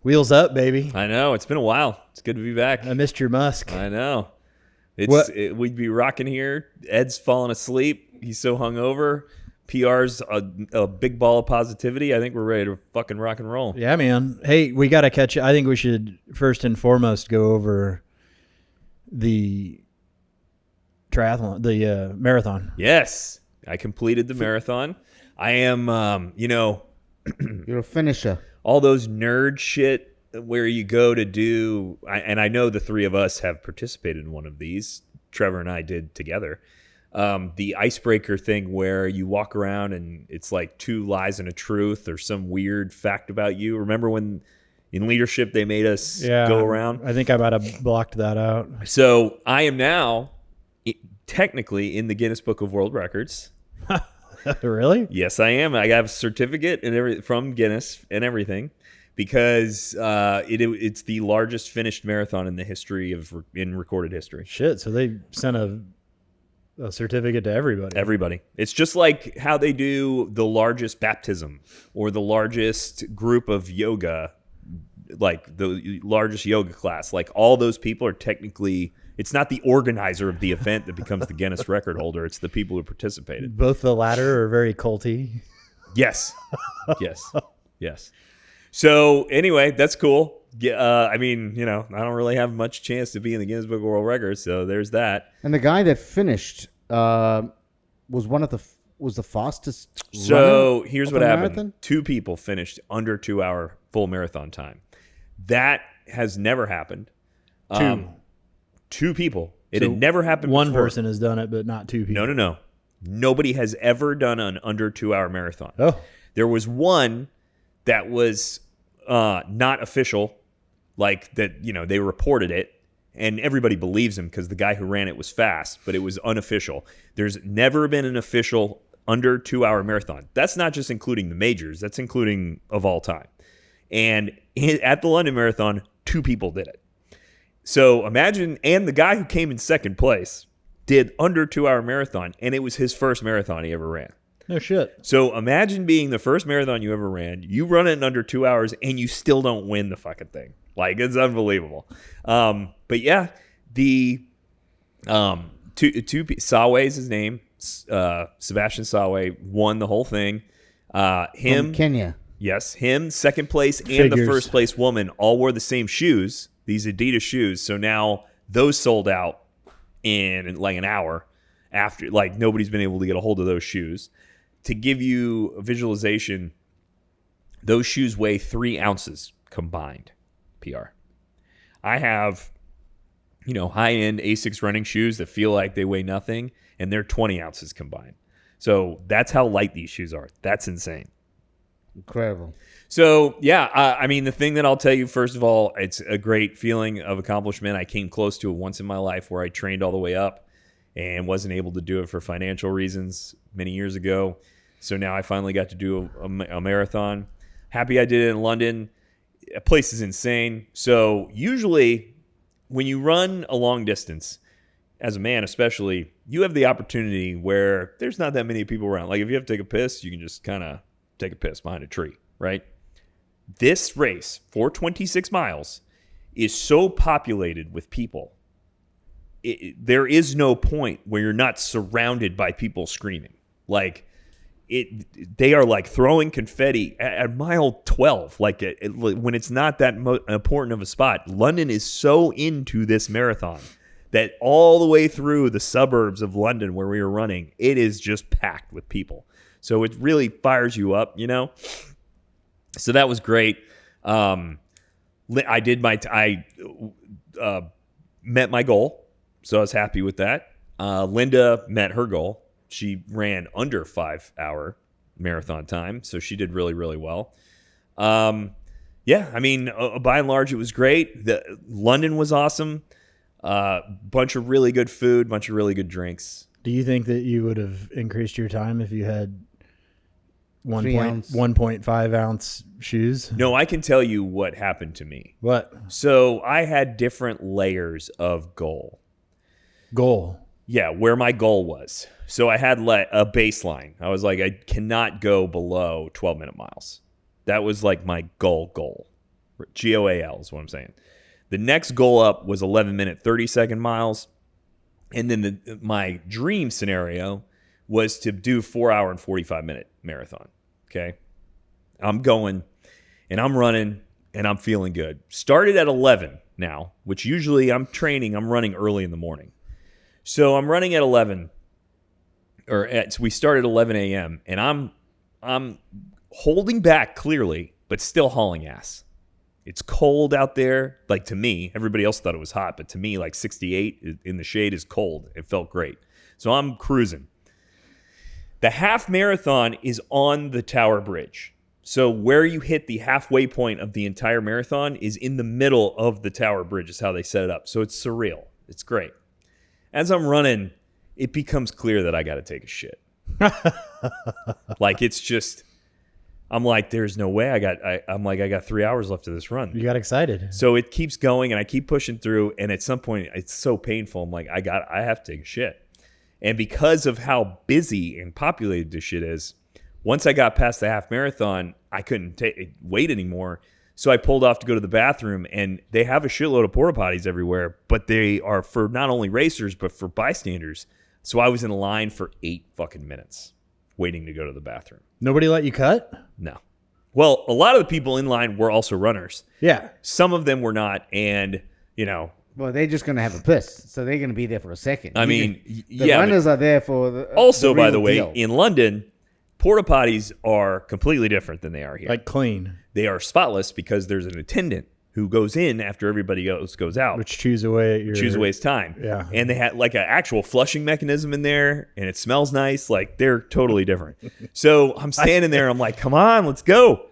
Wheels up, baby. I know. It's been a while. It's good to be back. I missed your musk. I know. We'd be rocking here. Ed's falling asleep. He's so hungover. PR's a big ball of positivity. I think we're ready to fucking rock and roll. Yeah, man. Hey, we got to catch. I think we should first and foremost go over the triathlon, the marathon. Yes, I completed the marathon. I am, You're a finisher. All those nerd shit where you go to do, and I know the three of us have participated in one of these. Trevor and I did together. The icebreaker thing where you walk around and it's like 2 lies and a truth or some weird fact about you. Remember when in leadership they made us go around? I think I might have blocked that out. So I am now technically in the Guinness Book of World Records. Really? Yes, I am. I have a certificate and from Guinness and everything because it's the largest finished marathon in the history in recorded history. Shit. So they sent a certificate to everybody. Everybody. It's just like how they do the largest baptism or the largest group of yoga, like the largest yoga class. Like all those people are technically. It's not the organizer of the event that becomes the Guinness record holder. It's the people who participated. Both the latter are very culty. Yes. Yes. So anyway, that's cool. I mean, I don't really have much chance to be in the Guinness Book of World Records, so there's that. And the guy that finished was the fastest. So here's what happened: marathon? 2 people finished under 2-hour full marathon time. That has never happened. 2 people. It had never happened One before. person has done it, but not 2 people. No. Nobody has ever done an under 2-hour marathon. Oh. There was one that was not official, like that, they reported it, and everybody believes him because the guy who ran it was fast, but it was unofficial. There's never been an official under 2-hour marathon. That's not just including the majors. That's including of all time. And at the London Marathon, 2 people did it. So imagine, and the guy who came in second place did under 2-hour marathon, and it was his first marathon he ever ran. No shit. So imagine being the first marathon you ever ran. You run it in under 2 hours, and you still don't win the fucking thing. Like, it's unbelievable. But yeah, the Sawe is his name. Sebastian Sawe won the whole thing. Him, From Kenya. yes, him, second place, and Figures. the first place woman all wore the same shoes. These Adidas shoes. So now those sold out in like an hour after, like nobody's been able to get a hold of those shoes. To give you a visualization, those shoes weigh 3 ounces combined, PR. I have, high-end Asics running shoes that feel like they weigh nothing, and they're 20 ounces combined. So that's how light these shoes are. That's insane. Incredible. So, yeah, I mean, the thing that I'll tell you, first of all, it's a great feeling of accomplishment. I came close to it once in my life where I trained all the way up and wasn't able to do it for financial reasons many years ago. So now I finally got to do a marathon. Happy I did it in London. A place is insane. So usually when you run a long distance, as a man especially, you have the opportunity where there's not that many people around. Like if you have to take a piss, you can just kind of take a piss behind a tree, right? This race, 426 miles, is so populated with people. There is no point where you're not surrounded by people screaming. Like, they are like throwing confetti at mile 12. Like when it's not that important of a spot. London is so into this marathon that all the way through the suburbs of London where we were running, it is just packed with people. So it really fires you up, So that was great. I met my goal, so I was happy with that. Linda met her goal. She ran under 5-hour marathon time, so she did really, really well. Yeah, I mean, by and large, it was great. London was awesome. Bunch of really good food, bunch of really good drinks. Do you think that you would have increased your time if you had 1.5 ounce shoes? No, I can tell you what happened to me. What? So I had different layers of goal. Yeah, where my goal was. So I had a baseline. I was like, I cannot go below 12-minute miles. That was like my goal. GOAL is what I'm saying. The next goal up was 11-minute 30-second miles. And then my dream scenario was to do 4-hour and 45-minute marathon. Okay. I'm going and I'm running and I'm feeling good. Started at 11 now, which usually I'm running early in the morning. So I'm running at 11 we start at 11 a.m. and I'm holding back clearly, but still hauling ass. It's cold out there. Like to me, everybody else thought it was hot, but to me, like 68 in the shade is cold. It felt great. So I'm cruising. The half marathon is on the Tower Bridge. So where you hit the halfway point of the entire marathon is in the middle of the Tower Bridge is how they set it up. So it's surreal. It's great. As I'm running, it becomes clear that I got to take a shit. Like it's just... I'm like, there's no way. I got 3 hours left of this run. You got excited. So it keeps going and I keep pushing through. And at some point it's so painful. I'm like, I have to take a shit. And because of how busy and populated this shit is, once I got past the half marathon, I couldn't wait anymore. So I pulled off to go to the bathroom and they have a shitload of porta-potties everywhere, but they are for not only racers, but for bystanders. So I was in line for 8 fucking minutes waiting to go to the bathroom. Nobody let you cut? No. Well, a lot of the people in line were also runners. Yeah. Some of them were not. And, Well, they're just going to have a piss, so they're going to be there for a second. The runners are there for the also, the real by the way, deal. in London, porta potties are completely different than they are here. Like clean. They are spotless because there's an attendant who goes in after everybody else goes out. Which chews away his time. Yeah. And they had like an actual flushing mechanism in there, and it smells nice. Like they're totally different. So I'm standing there. I'm like, come on, let's go.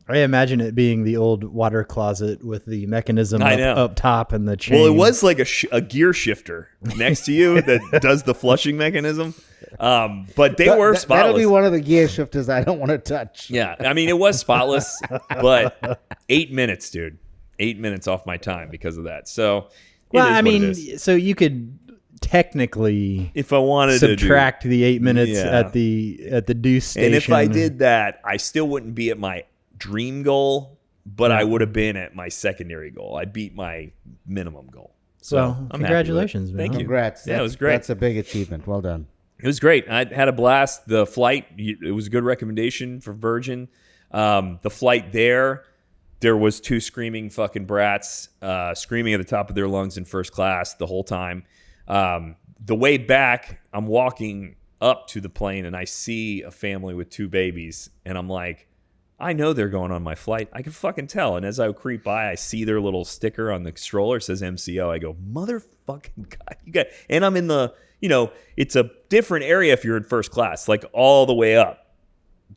I imagine it being the old water closet with the mechanism up top and the chain. Well, it was like a gear shifter next to you that does the flushing mechanism. But they were spotless. That'll be one of the gear shifters I don't want to touch. Yeah, I mean, it was spotless, but 8 minutes, dude. 8 minutes off my time because of that. So, so you could technically, if I wanted subtract the 8 minutes at the deuce station. And if I did that, I still wouldn't be at my dream goal, but I would have been at my secondary goal. I beat my minimum goal. So I'm congratulations, man. Thank you. Congrats. Yeah, it was great. That's a big achievement. Well done. It was great. I had a blast. The flight, it was a good recommendation for Virgin. The flight there was 2 screaming fucking brats screaming at the top of their lungs in first class the whole time. The way back, I'm walking up to the plane and I see a family with 2 babies, and I'm like, I know they're going on my flight. I can fucking tell. And as I creep by, I see their little sticker on the stroller. It says MCO. I go, motherfucking God. You got, and I'm in the, it's a different area if you're in first class, like all the way up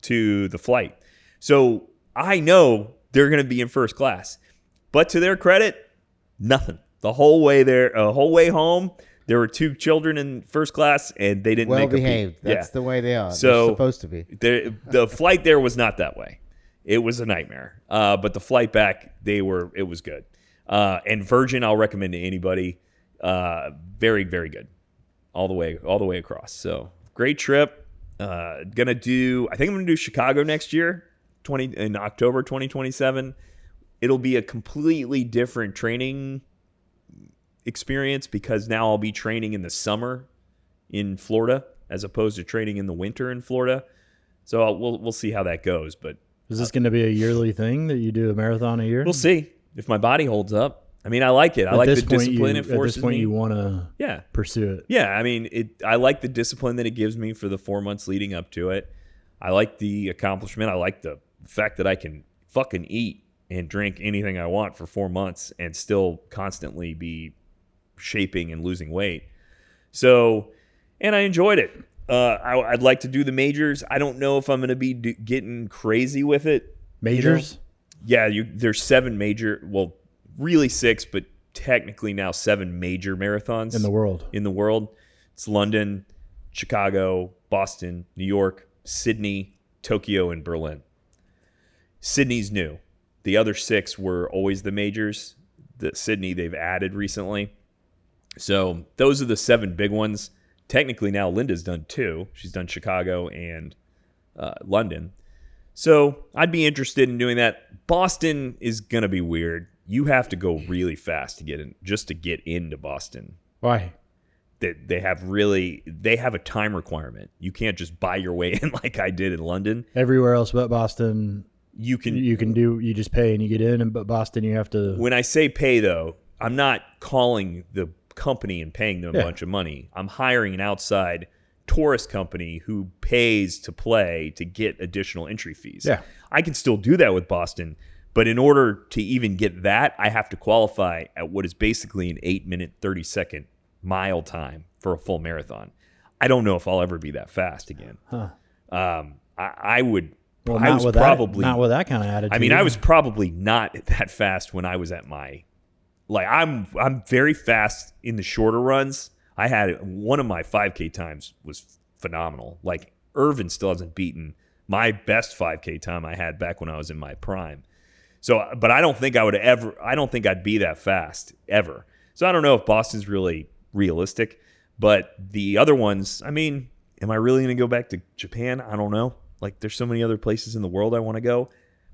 to the flight. So I know they're going to be in first class. But to their credit, nothing. The whole way there, whole way home, there were 2 children in first class, and they didn't well make a behaved. peep. That's the way they are. So they're supposed to be. The flight there was not that way. It was a nightmare. But the flight back, it was good. And Virgin, I'll recommend to anybody. Very, very good. All the way across. So great trip. I think I'm gonna do Chicago next year, in October 2027. It'll be a completely different training experience because now I'll be training in the summer in Florida as opposed to training in the winter in Florida. So we'll see how that goes. But is this going to be a yearly thing that you do a marathon a year? We'll see if my body holds up. I mean, I like it. I like the discipline it forces me. At this point, you want to pursue it. Yeah, I mean, I like the discipline that it gives me for the 4 months leading up to it. I like the accomplishment. I like the fact that I can fucking eat and drink anything I want for 4 months and still constantly be shaping and losing weight. So, and I enjoyed it. I'd like to do the majors. I don't know if I'm going to be getting crazy with it. Majors? Yeah, there's 7 major, well, really 6, but technically now 7 major marathons in the world. It's London, Chicago, Boston, New York, Sydney, Tokyo, and Berlin. Sydney's new. The other 6 were always the majors. The Sydney they've added recently. So those are the 7 big ones. Technically now Linda's done 2. She's done Chicago and London. So I'd be interested in doing that. Boston is going to be weird. You have to go really fast to get in, just to get into Boston. Why? They have a time requirement. You can't just buy your way in like I did in London. Everywhere else but Boston, you just pay and you get in, and but Boston you have to. When I say pay though, I'm not calling the company and paying them a bunch of money. I'm hiring an outside tourist company who pays to play to get additional entry fees. Yeah. I can still do that with Boston, but in order to even get that, I have to qualify at what is basically an 8-minute, 30-second mile time for a full marathon. I don't know if I'll ever be that fast again. Huh. I would. Well, I was probably not with that kind of attitude. I mean, I was probably not that fast when I was at my. Like I'm very fast in the shorter runs. I had one of my 5K times was phenomenal. Like Irvin still hasn't beaten my best 5K time I had back when I was in my prime. So, but I don't think I'd be that fast ever. So I don't know if Boston's really realistic, but the other ones, I mean, am I really going to go back to Japan? I don't know. Like there's so many other places in the world I want to go.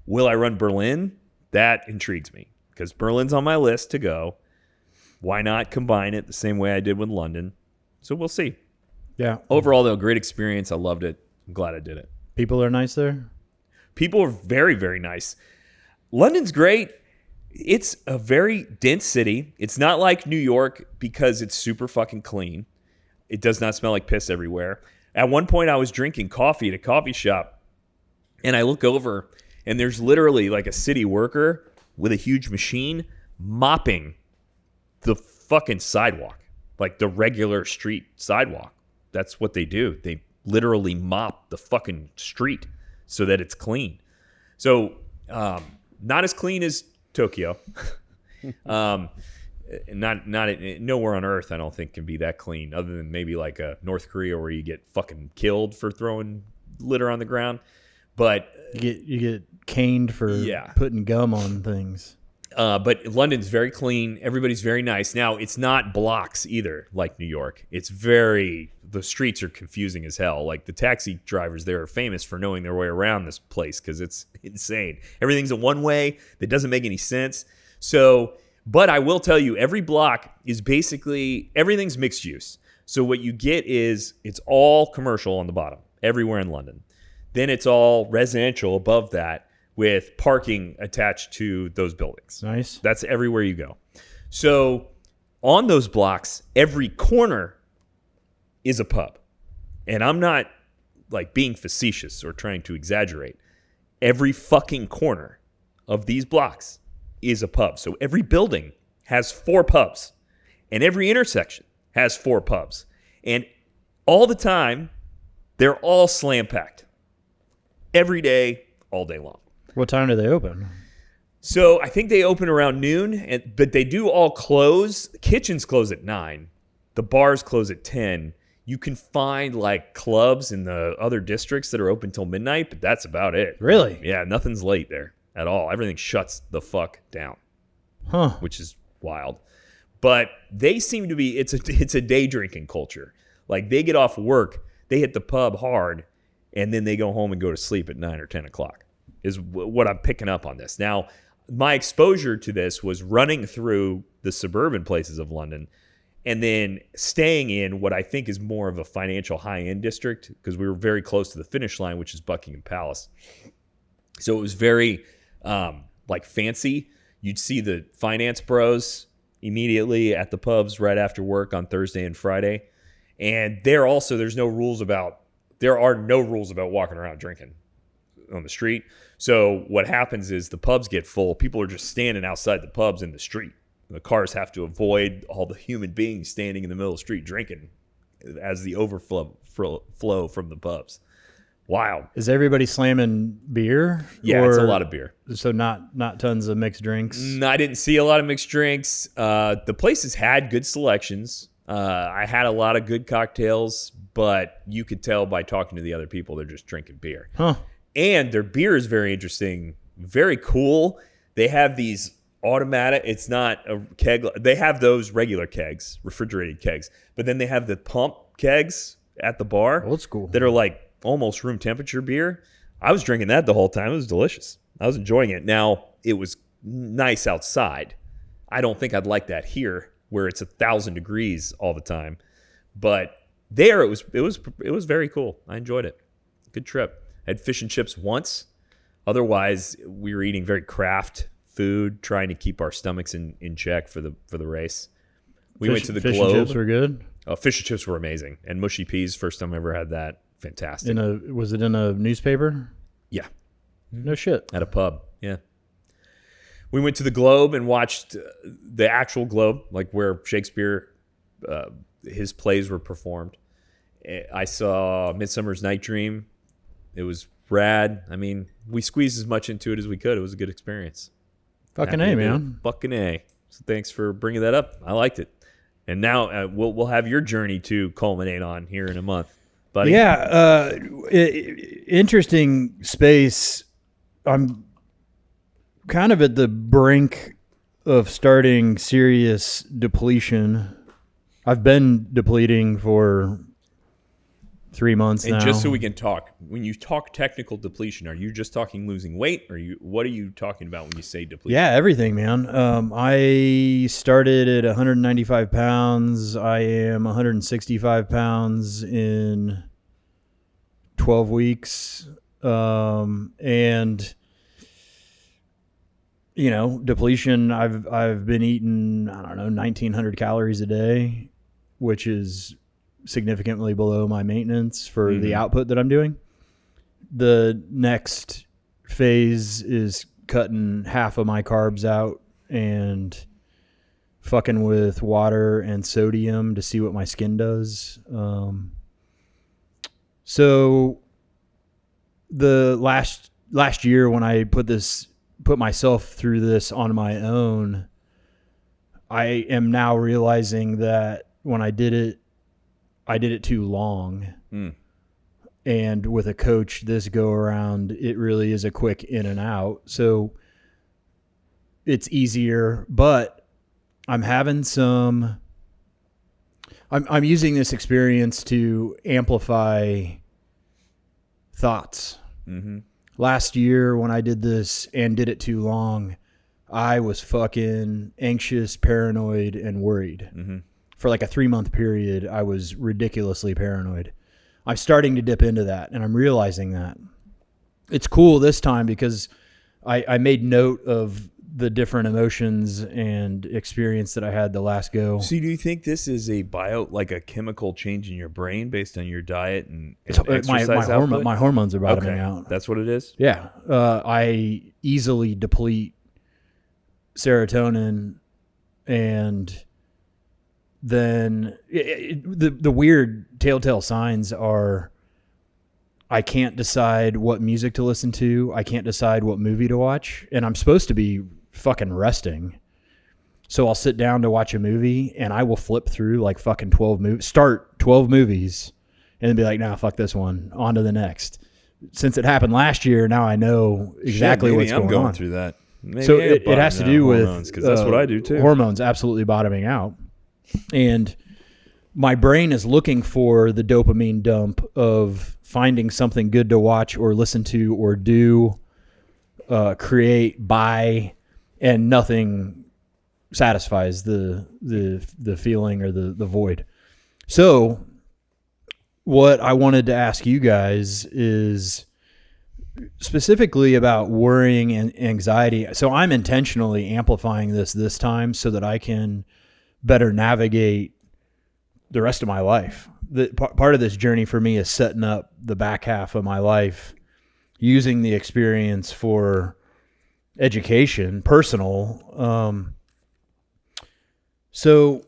Will I run Berlin? That intrigues me because Berlin's on my list to go. Why not combine it the same way I did with London? So we'll see. Yeah. Overall, though, great experience. I loved it. I'm glad I did it. People are nice there? People are very, very nice. London's great. It's a very dense city. It's not like New York because it's super fucking clean. It does not smell like piss everywhere. At one point, I was drinking coffee at a coffee shop, and I look over, and there's literally like a city worker with a huge machine mopping the fucking sidewalk, like the regular street sidewalk. That's what they do. They literally mop the fucking street so that it's clean. So not as clean as Tokyo. Not nowhere on earth I don't think can be that clean, other than maybe like a North Korea where you get fucking killed for throwing litter on the ground. But you get caned for putting gum on things. But London's very clean. Everybody's very nice. Now, it's not blocks either, like New York. The streets are confusing as hell. Like the taxi drivers there are famous for knowing their way around this place because it's insane. Everything's a one way that doesn't make any sense. So, but I will tell you, every block is basically, everything's mixed use. So what you get is it's all commercial on the bottom, everywhere in London. Then it's all residential above that, with parking attached to those buildings. Nice. That's everywhere you go. So on those blocks, every corner is a pub. And I'm not like being facetious or trying to exaggerate. Every fucking corner of these blocks is a pub. So every building has 4 pubs. And every intersection has 4 pubs. And all the time, they're all slam packed. Every day, all day long. What time do they open? So I think they open around noon, but they do all close. Kitchens close at 9. The bars close at 10. You can find like clubs in the other districts that are open till midnight, but that's about it. Really? Yeah, nothing's late there at all. Everything shuts the fuck down, which is wild. But they seem to be, it's a day drinking culture. Like they get off work, they hit the pub hard, and then they go home and go to sleep at 9 or 10 o'clock. Is what I'm picking up on this. Now, my exposure to this was running through the suburban places of London and then staying in what I think is more of a financial high-end district because we were very close to the finish line, which is Buckingham Palace. So it was very like fancy. You'd see the finance bros immediately at the pubs right after work on Thursday and Friday. And there are no rules about walking around drinking on the street. So what happens is the pubs get full. People are just standing outside the pubs in the street. The cars have to avoid all the human beings standing in the middle of the street drinking as the overflow from the pubs. Wild. Is everybody slamming beer? Yeah, it's a lot of beer. So not tons of mixed drinks? No, I didn't see a lot of mixed drinks. The places had good selections. I had a lot of good cocktails, but you could tell by talking to the other people they're just drinking beer. Huh. And their beer is very interesting, very cool. They have these automatic, it's not a keg. They have those regular kegs, refrigerated kegs, but then they have the pump kegs at the bar. Old school. That are like almost room temperature beer. I was drinking that the whole time. It was delicious. I was enjoying it. Now, it was nice outside. I don't think I'd like that here where it's 1,000 degrees all the time. But there it was very cool. I enjoyed it. Good trip. I had fish and chips once. Otherwise, we were eating very craft food, trying to keep our stomachs in check for the race. We went to the fish Globe. and chips were good. Fish and chips were amazing, and mushy peas. First time I ever had that. Fantastic. Was it in a newspaper? Yeah. No shit. At a pub. Yeah. We went to the Globe and watched the actual Globe, like where Shakespeare, his plays were performed. I saw Midsummer's Night Dream. It was rad. I mean, we squeezed as much into it as we could. It was a good experience. Fucking A, man. Fucking A. So thanks for bringing that up. I liked it. And now we'll have your journey to culminate on here in a month, buddy. Yeah. Interesting space. I'm kind of at the brink of starting serious depletion. I've been depleting for 3 months now. And just so we can talk, when you talk technical depletion, are you just talking losing weight, or what are you talking about when you say depletion? Yeah, everything, man. I started at 195 pounds. I am 165 pounds in 12 weeks. And you know, depletion, I've been eating, I don't know, 1,900 calories a day, which is significantly below my maintenance for the output that I'm doing. The next phase is cutting half of my carbs out and fucking with water and sodium to see what my skin does. So the last year when I put myself through this on my own, I am now realizing that when I did it too long. And with a coach this go around, it really is a quick in and out. So it's easier, but I'm having I'm using this experience to amplify thoughts. Mm-hmm. Last year when I did this and did it too long, I was fucking anxious, paranoid, and worried. Mm-hmm. For like a 3-month period, I was ridiculously paranoid. I'm starting to dip into that, and I'm realizing that. It's cool this time because I made note of the different emotions and experience that I had the last go. So do you think this is a chemical change in your brain based on your diet and exercise output? My hormones are bottoming out. That's what it is? Yeah. I easily deplete serotonin, and then the weird telltale signs are I can't decide what music to listen to. I can't decide what movie to watch. And I'm supposed to be fucking resting. So I'll sit down to watch a movie and I will flip through like fucking 12 movies, start 12 movies and then be like, nah, fuck this one. On to the next. Since it happened last year, now I know exactly what's going on. I'm going through that. Maybe so it has to do with because that's what I do too. Hormones absolutely bottoming out. And my brain is looking for the dopamine dump of finding something good to watch or listen to or do, create, buy, and nothing satisfies the feeling or the void. So what I wanted to ask you guys is specifically about worrying and anxiety. So I'm intentionally amplifying this time so that I can better navigate the rest of my life. Part of this journey for me is setting up the back half of my life, using the experience for education, personal. So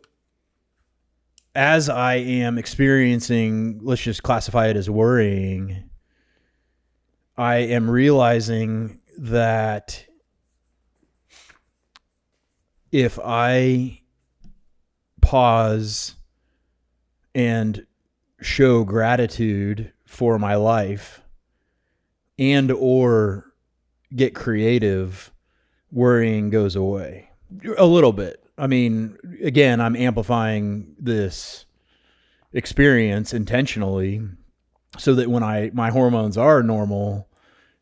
as I am experiencing, let's just classify it as worrying, I am realizing that if I pause and show gratitude for my life and or get creative, worrying goes away a little bit. I mean, again, I'm amplifying this experience intentionally so that when my hormones are normal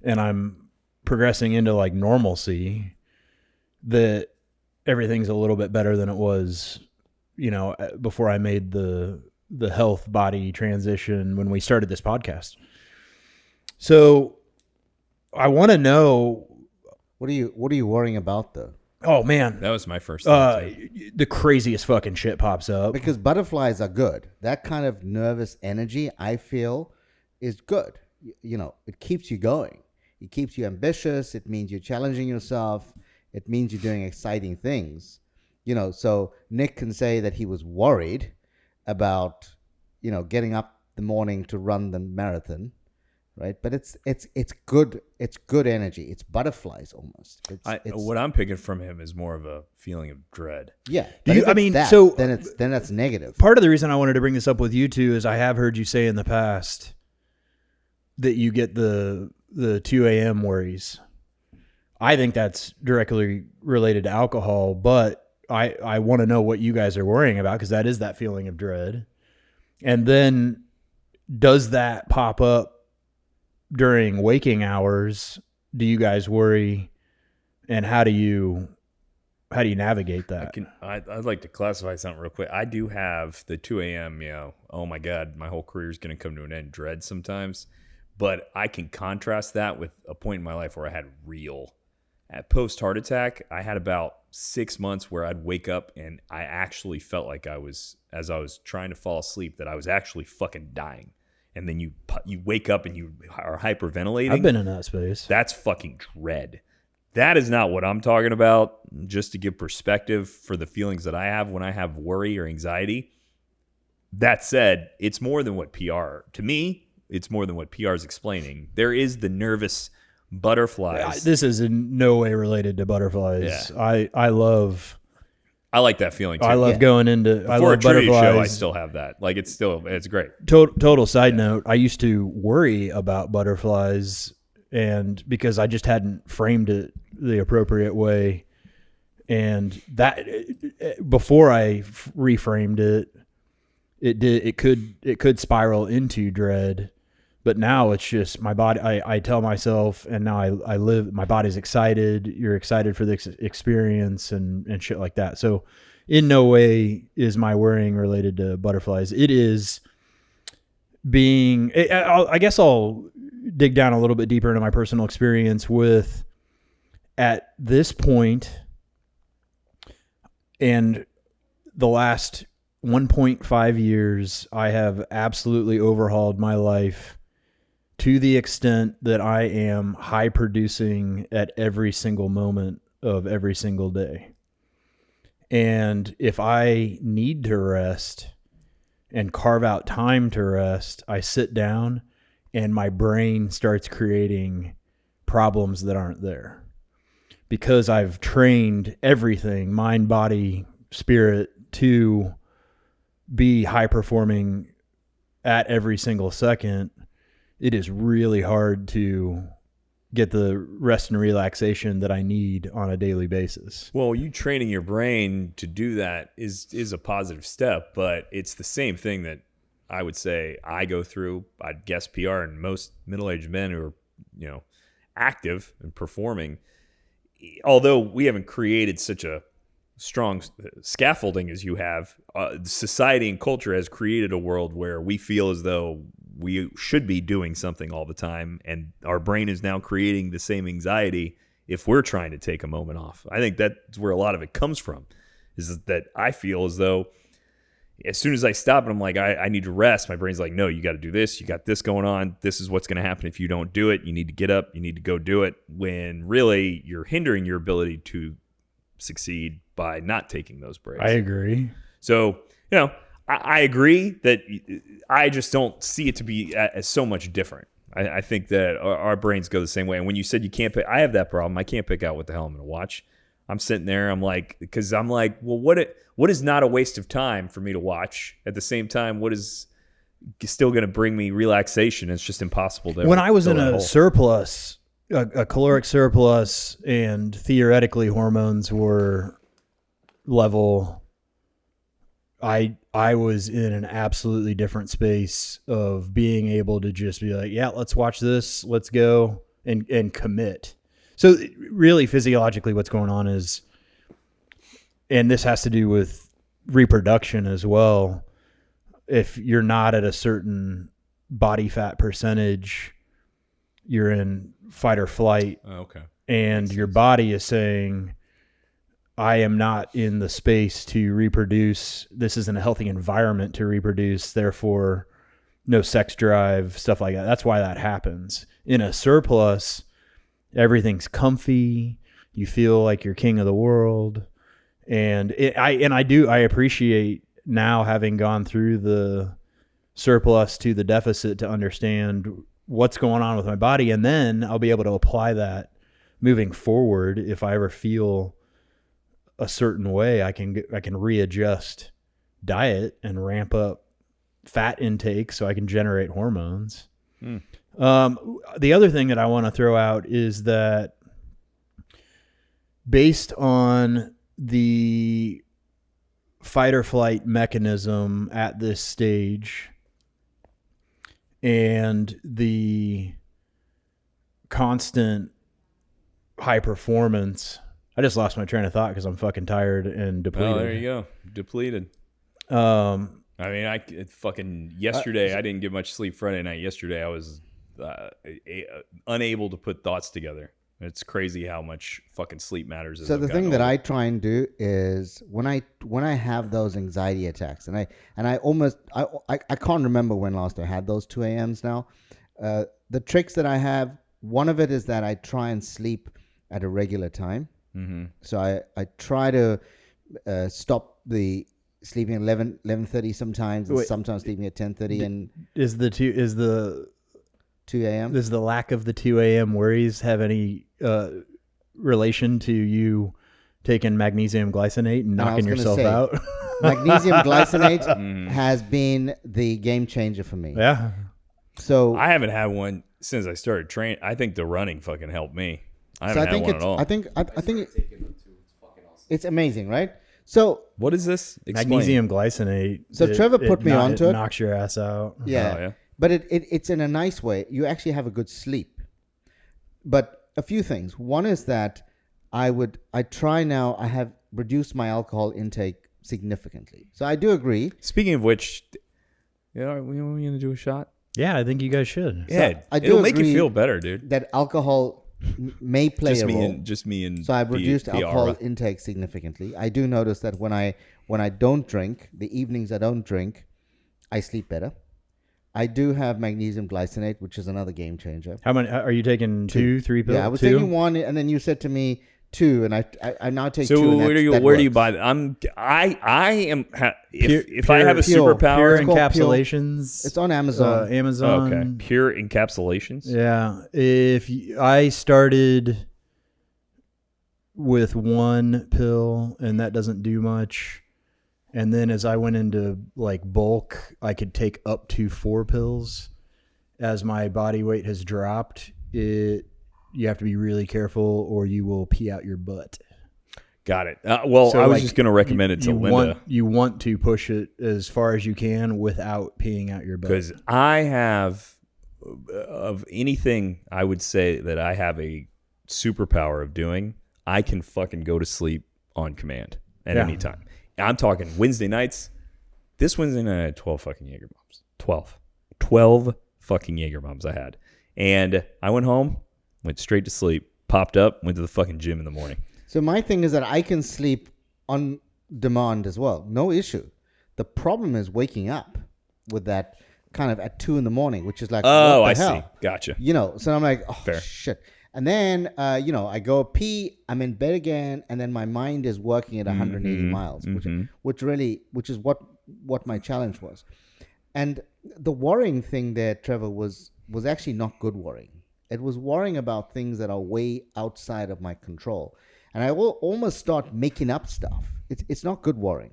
and I'm progressing into like normalcy, that everything's a little bit better than it was, before I made the health body transition when we started this podcast. So I want to know, What are you worrying about though? oh man, That was my first thought, too. the craziest fucking shit pops up. Because butterflies are good. That kind of nervous energy, I feel, is good. It keeps you going. It keeps you ambitious. It means you're challenging yourself. It means you're doing exciting things. So Nick can say that he was worried about, getting up the morning to run the marathon, right? But it's good. It's good energy. It's butterflies almost. What I'm picking from him is more of a feeling of dread. Yeah. Do but you- if it's so then that's negative. part of the reason I wanted to bring this up with you two is I have heard you say in the past that you get the 2 a.m. worries. I think that's directly related to alcohol, but I want to know what you guys are worrying about, because that is that feeling of dread. And then does that pop up during waking hours? Do you guys worry, and how do you navigate that? I'd like to classify something real quick. I do have the 2 a.m., oh my God, my whole career is going to come to an end dread sometimes. But I can contrast that with a point in my life where I had at post-heart attack, I had about 6 months where I'd wake up and I actually felt like as I was trying to fall asleep, that I was actually fucking dying. And then you wake up and you are hyperventilating. I've been in that space. That's fucking dread. That is not what I'm talking about. Just to give perspective for the feelings that I have when I have worry or anxiety. That said, it's more than what to me, it's more than what PR is explaining. There is the nervous butterflies. This is in no way related to butterflies. Yeah. I love that feeling too. I love going into Before I love a trivia butterflies. show, I still have that. Like it's great. Total side note, I used to worry about butterflies, and because I just hadn't framed it the appropriate way, and that before I reframed it, it could spiral into dread. But now it's just my body. I tell myself, and now I live. My body's excited. You're excited for the experience and shit like that. So, in no way is my worrying related to butterflies. It is being. I guess I'll dig down a little bit deeper into my personal experience with at this point, and the last 1.5 years, I have absolutely overhauled my life to the extent that I am high producing at every single moment of every single day. And if I need to rest and carve out time to rest, I sit down and my brain starts creating problems that aren't there. Because I've trained everything, mind, body, spirit, to be high performing at every single second, it is really hard to get the rest and relaxation that I need on a daily basis. Well, you training your brain to do that is a positive step, but it's the same thing that I would say I go through. I'd guess PR and most middle-aged men who are, active and performing. Although we haven't created such a strong scaffolding as you have, society and culture has created a world where we feel as though we should be doing something all the time, and our brain is now creating the same anxiety if we're trying to take a moment off. I think that's where a lot of it comes from, is that I feel as though as soon as I stop and I'm like, I need to rest, my brain's like, no, you got to do this. You got this going on. This is what's going to happen if you don't do it. You need to get up. You need to go do it, when really you're hindering your ability to succeed by not taking those breaks. I agree. So, I agree that I just don't see it to be as so much different. I think that our brains go the same way. And when you said you can't pick, I have that problem. I can't pick out what the hell I'm going to watch. I'm sitting there. I'm like, well, what is not a waste of time for me to watch? At the same time, what is still going to bring me relaxation? It's just impossible to. When I was in a surplus, a caloric surplus, and theoretically hormones were level, I was in an absolutely different space of being able to just be like, yeah, let's watch this, let's go. and commit. So really physiologically what's going on is, and this has to do with reproduction as well. If you're not at a certain body fat percentage, you're in fight or flight. Oh, okay. And your body is saying, I am not in the space to reproduce. This isn't a healthy environment to reproduce. Therefore, no sex drive, stuff like that. That's why that happens. In a surplus, everything's comfy. You feel like you're king of the world. And I appreciate now, having gone through the surplus to the deficit, to understand what's going on with my body. And then I'll be able to apply that moving forward. If I ever feel a certain way, I can readjust diet and ramp up fat intake so I can generate hormones. The other thing that I want to throw out is that based on the fight or flight mechanism at this stage and the constant high performance, I just lost my train of thought because I'm fucking tired and depleted. Oh, there you go. Depleted. I mean, fucking yesterday, I didn't get much sleep Friday night. Yesterday, I was unable to put thoughts together. It's crazy how much fucking sleep matters. So the thing that I try and do is when I have those anxiety attacks, and I can't remember when last I had those 2 a.m.s now. The tricks that I have, one of it is that I try and sleep at a regular time. Mm-hmm. So I try to stop the sleeping at 11:30 sometimes, and sometimes sleeping at 10:30. And is the 2 a.m. Does the lack of the 2 a.m. worries have any relation to you taking magnesium glycinate and knocking yourself out? Magnesium glycinate has been the game changer for me. Yeah. So I haven't had one since I started training. I think the running fucking helped me. I haven't had one at all. I think it's amazing, right? So what is this? Explain. Magnesium glycinate. So Trevor put me onto it. Knocks your ass out. Yeah. Oh, yeah. But it's in a nice way. You actually have a good sleep. But a few things. One is that I have reduced my alcohol intake significantly. So I do agree. Speaking of which, are we going to do a shot? Yeah, I think you guys should. Yeah, it'll make you feel better, dude. That alcohol may play a role. Just me and so I've reduced alcohol intake significantly. I do notice that when I don't drink, the evenings I don't drink, I sleep better. I do have magnesium glycinate, which is another game changer. How many are you taking? 2, 3 pills? Yeah, I was taking 1, and then you said to me 2, and I now take 2. So where do you buy that? I am if I have a superpower, pure encapsulations. It's on Amazon. Amazon. Okay, pure encapsulations. Yeah, I started with 1 pill, and that doesn't do much. And then as I went into like bulk, I could take up to 4 pills. As my body weight has dropped, you have to be really careful or you will pee out your butt. Got it. So I was just going to recommend it to Linda. You want to push it as far as you can without peeing out your butt. Because I have, of anything I would say that I have a superpower of doing, I can fucking go to sleep on command at any time. I'm talking Wednesday nights. This Wednesday night I had 12 fucking Jaeger bombs. 12 fucking Jaeger bombs I had. And I went home, went straight to sleep, popped up, went to the fucking gym in the morning. So my thing is that I can sleep on demand as well. No issue. The problem is waking up with that kind of at 2 a.m, which is like, oh, what the hell? See. Gotcha. So I'm like, oh, fair. Shit. And then, I go pee, I'm in bed again, and then my mind is working at 180 miles, which is what my challenge was. And the worrying thing there, Trevor, was actually not good worrying. It was worrying about things that are way outside of my control. And I will almost start making up stuff. It's not good worrying,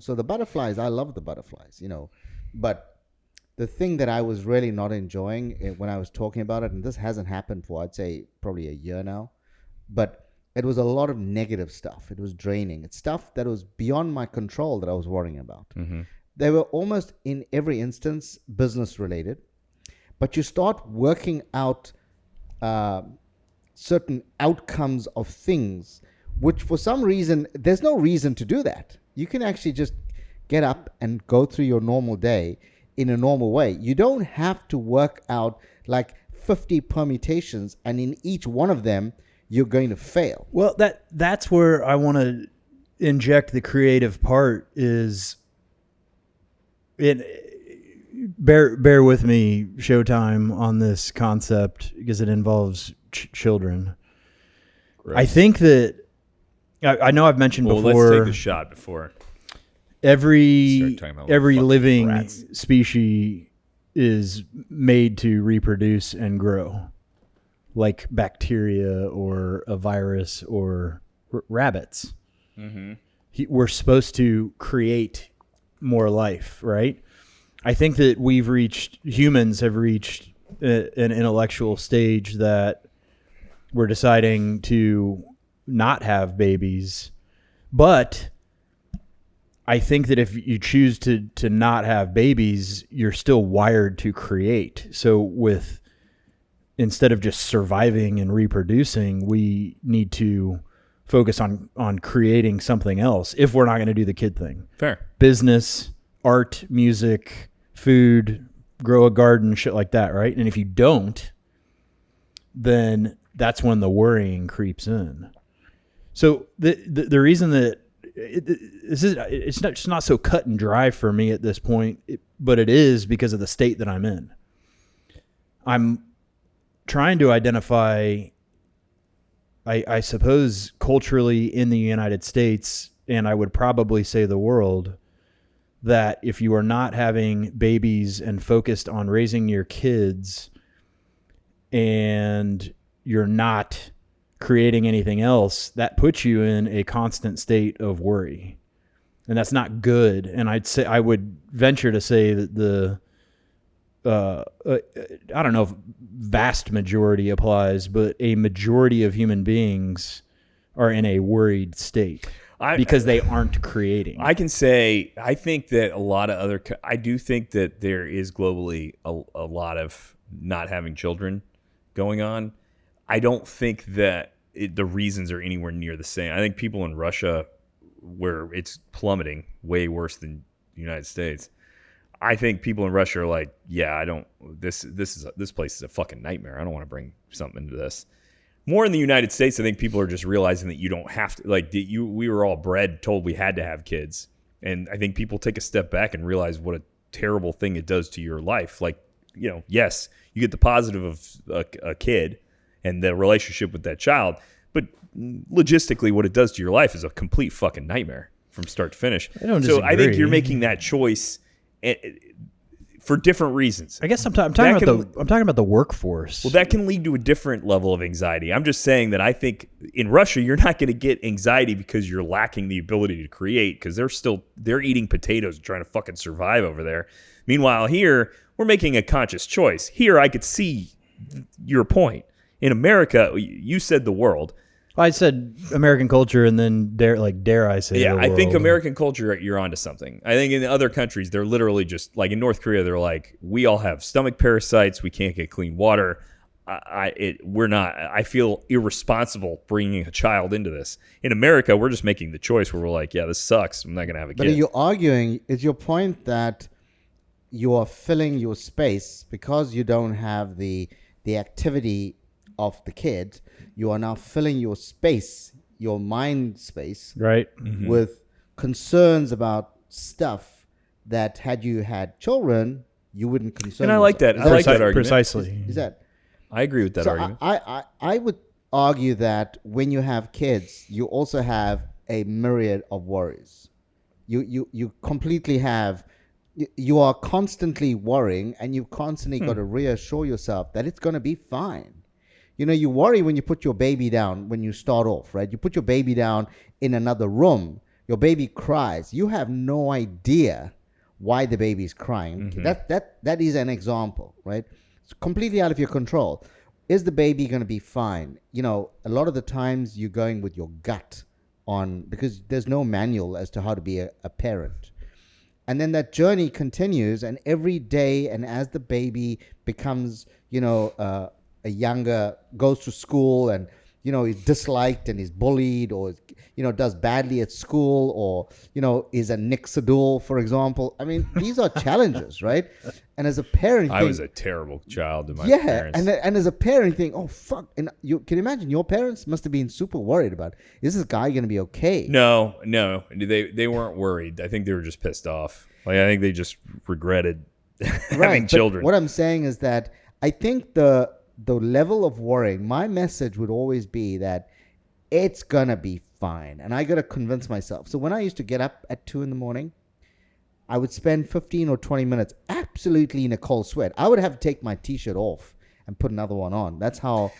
So the butterflies, I love the butterflies, but the thing that I was really not enjoying when I was talking about it, and this hasn't happened for, I'd say, probably a year now, but it was a lot of negative stuff. It was draining. It's stuff that was beyond my control that I was worrying about. Mm-hmm. They were almost, in every instance, business related. But you start working out certain outcomes of things, which for some reason, there's no reason to do that. You can actually just get up and go through your normal day in a normal way. You don't have to work out like 50 permutations, and in each one of them, you're going to fail. Well, that's where I want to inject the creative part is bear with me, Showtime, on this concept because it involves children. Gross. I think that I know I've mentioned before. Let's take the shot before every start talking about living rats. species is made to reproduce and grow, like bacteria or a virus or rabbits. Mm-hmm. We're supposed to create more life, right? I think that humans have reached an intellectual stage that we're deciding to not have babies. But I think that if you choose to not have babies, you're still wired to create. So instead of just surviving and reproducing, we need to focus on creating something else if we're not going to do the kid thing. Fair. Business, art, music, food, grow a garden, shit like that, right? And if you don't, then that's when the worrying creeps in. So the reason that it's not so cut and dry for me at this point, but it is because of the state that I'm in. I'm trying to identify, I suppose, culturally in the United States, and I would probably say the world, that if you are not having babies and focused on raising your kids and you're not creating anything else, that puts you in a constant state of worry. And that's not good. And I would venture to say that I don't know if vast majority applies, but a majority of human beings are in a worried state because they aren't creating. I can say, I think that I do think that there is globally a lot of not having children going on. I don't think that the reasons are anywhere near the same. I think people in Russia, where it's plummeting way worse than the United States, I think people in Russia are like, yeah, this place is a fucking nightmare. I don't want to bring something into this. More in the United States, I think people are just realizing that you don't have to, we were all told we had to have kids. And I think people take a step back and realize what a terrible thing it does to your life. Yes, you get the positive of a kid and the relationship with that child, but logistically what it does to your life is a complete fucking nightmare from start to finish. I think you're making that choice for different reasons. I guess I'm talking about the workforce. Well, that can lead to a different level of anxiety. I'm just saying that I think in Russia you're not going to get anxiety because you're lacking the ability to create, because they're eating potatoes and trying to fucking survive over there. Meanwhile, here we're making a conscious choice. Here I could see your point. In America, you said the world. I said American culture, and then dare I say? Yeah, the I think world. American culture, you're onto something. I think in other countries, they're literally just like in North Korea, they're like, we all have stomach parasites. We can't get clean water. We're not. I feel irresponsible bringing a child into this. In America, we're just making the choice where we're like, yeah, this sucks. I'm not gonna have a kid. But you're arguing. Is your point that you are filling your space because you don't have the activity of the kid? You are now filling your space, your mind space, right, with concerns about stuff that had you had children, you wouldn't concern. And I like that. I like that argument. Precisely. Is that? I agree with that argument. I would argue that when you have kids, you also have a myriad of worries. You completely have. You are constantly worrying, and you've constantly got to reassure yourself that it's going to be fine. You worry when you put your baby down when you start off, right? You put your baby down in another room. Your baby cries. You have no idea why the baby is crying. That is an example, right? It's completely out of your control. Is the baby going to be fine? A lot of the times you're going with your gut because there's no manual as to how to be a parent. And then that journey continues, and every day, and as the baby becomes, a younger goes to school and he's disliked and he's bullied, or does badly at school, or is a Nixadul, for example. I mean, these are challenges, right? And as a parent, I was a terrible child to my yeah, parents. and as a parent, you think, oh fuck, and you can imagine your parents must have been super worried about, is this guy going to be okay? No, they weren't worried. I think they were just pissed off. Like, I think they just regretted having children. What I'm saying is that I think the level of worrying, my message would always be that it's gonna be fine, and I gotta convince myself. So when I used to get up at 2 a.m, I would spend 15 or 20 minutes absolutely in a cold sweat. I would have to take my t-shirt off and put another one on. That's how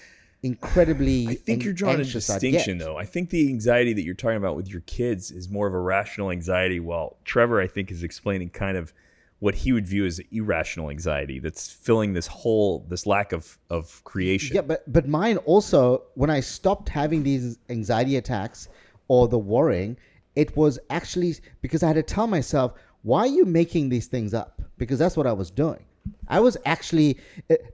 incredibly I think you're drawing a anxious I'd distinction, get. though. I think the anxiety that you're talking about with your kids is more of a rational anxiety, while Trevor, I think, is explaining kind of what he would view as irrational anxiety that's filling this lack of creation. Yeah, but mine also, when I stopped having these anxiety attacks or the worrying, it was actually because I had to tell myself, why are you making these things up? Because that's what I was doing. I was actually,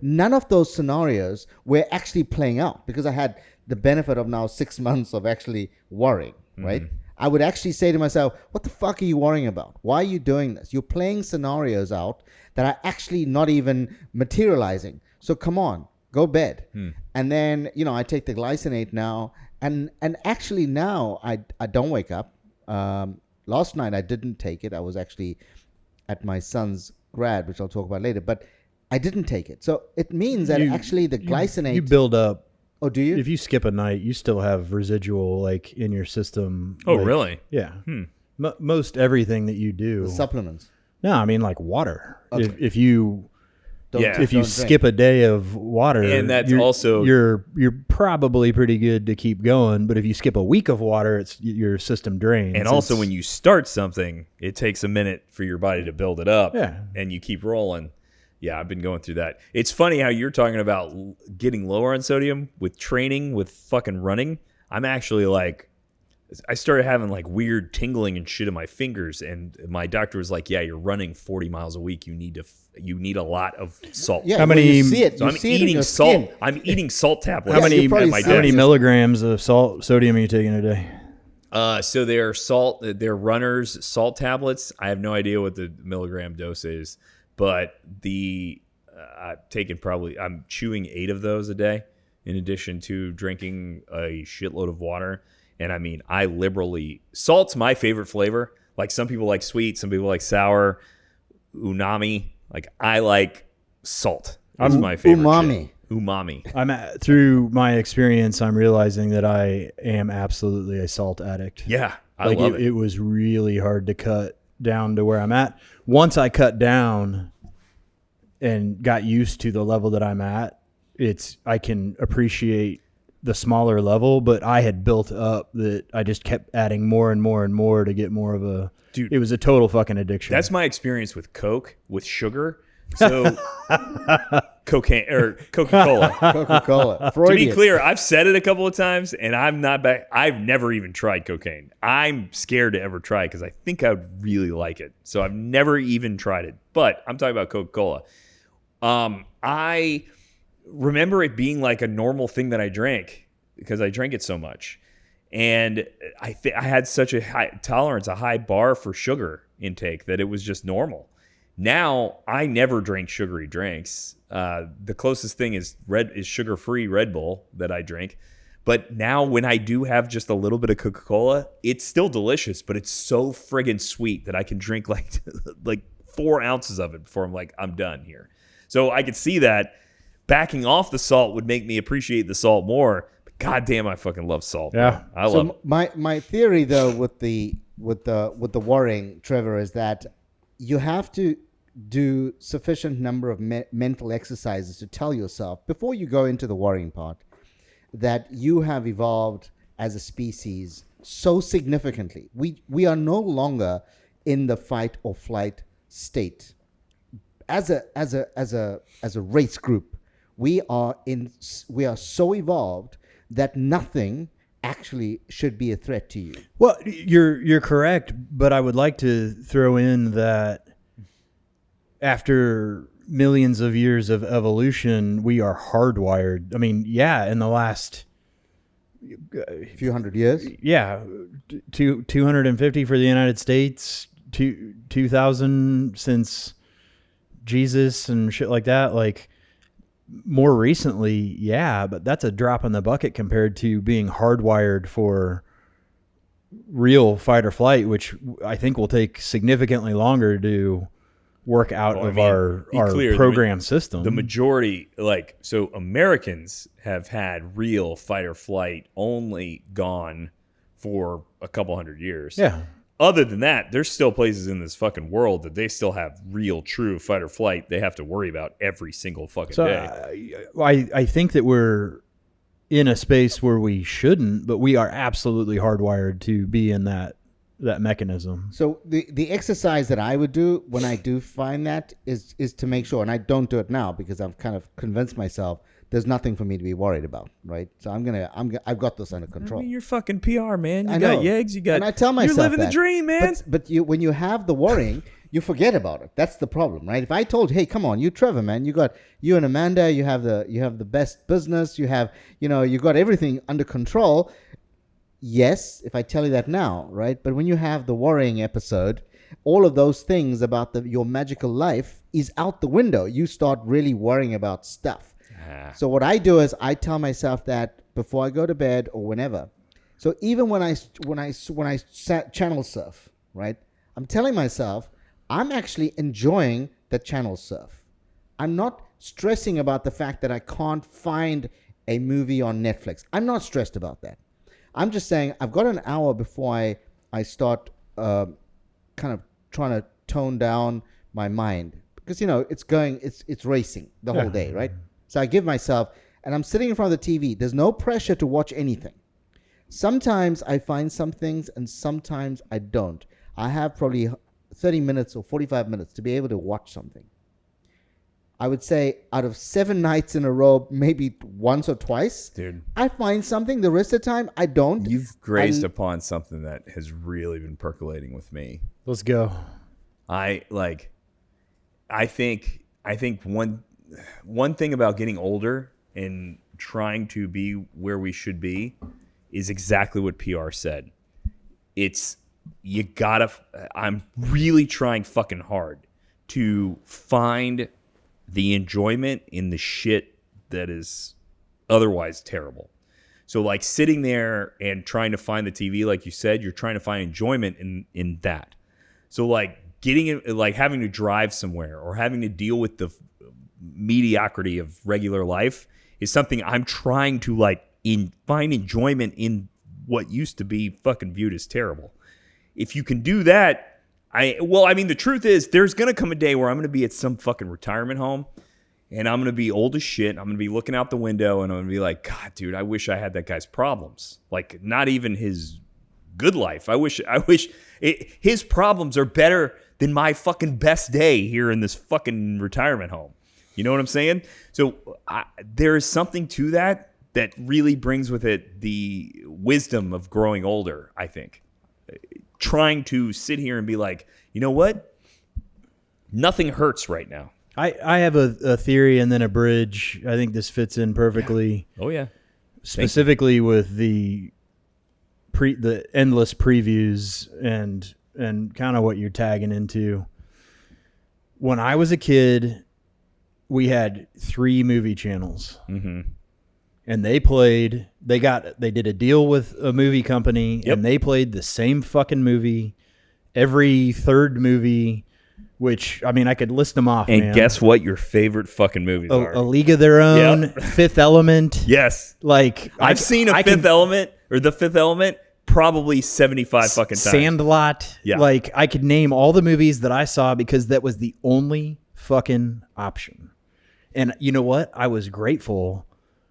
none of those scenarios were actually playing out, because I had the benefit of now 6 months of actually worrying, right? I would actually say to myself, what the fuck are you worrying about? Why are you doing this? You're playing scenarios out that are actually not even materializing. So come on, go bed. And then, I take the glycinate now, and actually now I don't wake up. Last night I didn't take it. I was actually at my son's grad, which I'll talk about later, but I didn't take it. So it means that actually the glycinate... You build up. Oh, do you? If you skip a night, you still have residual in your system. Oh, really? Yeah. Most everything that you do. The supplements. No, I mean like water. Okay. If you Don't skip a day of water, and that's you're probably pretty good to keep going. But if you skip a week of water, it's your system drains. And also, when you start something, it takes a minute for your body to build it up. Yeah. And you keep rolling. Yeah, I've been going through that. It's funny how you're talking about getting lower on sodium with training, with fucking running. I'm actually I started having weird tingling and shit in my fingers, and my doctor was like, "Yeah, you're running 40 miles a week. You need a lot of salt." Yeah, How many? you see it. So You I'm see it in eating your salt. skin. I'm eating salt tablets. How many? you probably at my see it. How many doctor's. milligrams of sodium are you taking a day? So they're runners salt tablets. I have no idea what the milligram dose is, but I'm chewing 8 of those a day, in addition to drinking a shitload of water. And I mean, salt's my favorite flavor. Like, some people like sweet, some people like sour, umami. Like, I like salt. That's my favorite. Umami. Through my experience, I'm realizing that I am absolutely a salt addict. Yeah, I love it. It was really hard to cut down to where I'm at. Once I cut down and got used to the level that I'm at, I can appreciate the smaller level, but I had built up that I just kept adding more and more and more to get more of a... Dude, it was a total fucking addiction. That's my experience with Coke, with sugar. So cocaine or Coca-Cola. Coca-Cola. To be clear, I've said it a couple of times, and I'm not back. I've never even tried cocaine. I'm scared to ever try it because I think I would really like it. So I've never even tried it. But I'm talking about Coca-Cola. I remember it being like a normal thing that I drank because I drank it so much. And I had such a high tolerance, a high bar for sugar intake, that it was just normal. Now I never drink sugary drinks. The closest thing is sugar-free Red Bull that I drink. But now when I do have just a little bit of Coca-Cola, it's still delicious, but it's so friggin' sweet that I can drink like 4 ounces of it before I'm done here. So I could see that backing off the salt would make me appreciate the salt more. But goddamn, I fucking love salt. Yeah, I love it. My theory though with the worrying, Trevor, is that you have to do sufficient number of mental exercises to tell yourself before you go into the worrying part that you have evolved as a species so significantly. We are no longer in the fight or flight state. As a race group, we are so evolved that nothing actually should be a threat to you. Well, you're correct, but I would like to throw in that after millions of years of evolution, we are hardwired. I mean, yeah, in the last few hundred years. Yeah, 250 for the United States, 2,000 since Jesus and shit like that. Like, more recently, yeah, but that's a drop in the bucket compared to being hardwired for real fight or flight, which I think will take significantly longer to work out our program system. The majority, so Americans have had real fight or flight only gone for a couple hundred years. Yeah. Other than that, there's still places in this fucking world that they still have real, true fight or flight they have to worry about every single fucking day. I think that we're in a space where we shouldn't, but we are absolutely hardwired to be in that mechanism. So the exercise that I would do when I do find that is to make sure, and I don't do it now because I've kind of convinced myself there's nothing for me to be worried about, right? So I've got this under control. I mean, you're fucking PR, man. You I got know. Yegs, you got. And I tell myself you're living that. the dream, man. But when you have the worrying, you forget about it. That's the problem, right? If I told, hey, come on, you Trevor, man, you and Amanda, you have the best business, you got everything under control. Yes, if I tell you that now, right? But when you have the worrying episode, all of those things about your magical life is out the window. You start really worrying about stuff. So what I do is I tell myself that before I go to bed or whenever. So even when I channel surf, right? I'm telling myself I'm actually enjoying the channel surf. I'm not stressing about the fact that I can't find a movie on Netflix. I'm not stressed about that. I'm just saying I've got an hour before I start kind of trying to tone down my mind because it's racing the whole day, right? So I give myself, and I'm sitting in front of the TV. There's no pressure to watch anything. Sometimes I find some things, and sometimes I don't. I have probably 30 minutes or 45 minutes to be able to watch something. I would say out of 7 nights in a row, maybe once or twice, dude, I find something. The rest of the time, I don't. You've grazed upon something that has really been percolating with me. Let's go. I think one thing about getting older and trying to be where we should be is exactly what PR said. I'm really trying fucking hard to find the enjoyment in the shit that is otherwise terrible. So like sitting there and trying to find the TV, like you said, you're trying to find enjoyment in that. So like having to drive somewhere or having to deal with the mediocrity of regular life is something I'm trying to find enjoyment in what used to be fucking viewed as terrible. If you can do that, the truth is there's going to come a day where I'm going to be at some fucking retirement home and I'm going to be old as shit. I'm going to be looking out the window and I'm going to be like, God, dude, I wish I had that guy's problems. Like not even his good life. I wish his problems are better than my fucking best day here in this fucking retirement home. You know what I'm saying? So there is something to that really brings with it the wisdom of growing older, I think. Trying to sit here and be like, you know what? Nothing hurts right now. I have a theory and then a bridge. I think this fits in perfectly. Yeah. Oh, yeah. Specifically with the endless previews and kind of what you're tagging into. When I was a kid, we had 3 movie channels. Mm-hmm. And they did a deal with a movie company, and they played the same fucking movie every third movie, which, I mean, I could list them off, and guess what your favorite fucking movies are? A League of Their Own, Fifth Element. Yes. Like, I've seen The Fifth Element probably 75 fucking times. Sandlot. Yeah. Like, I could name all the movies that I saw because that was the only fucking option. And you know what? I was grateful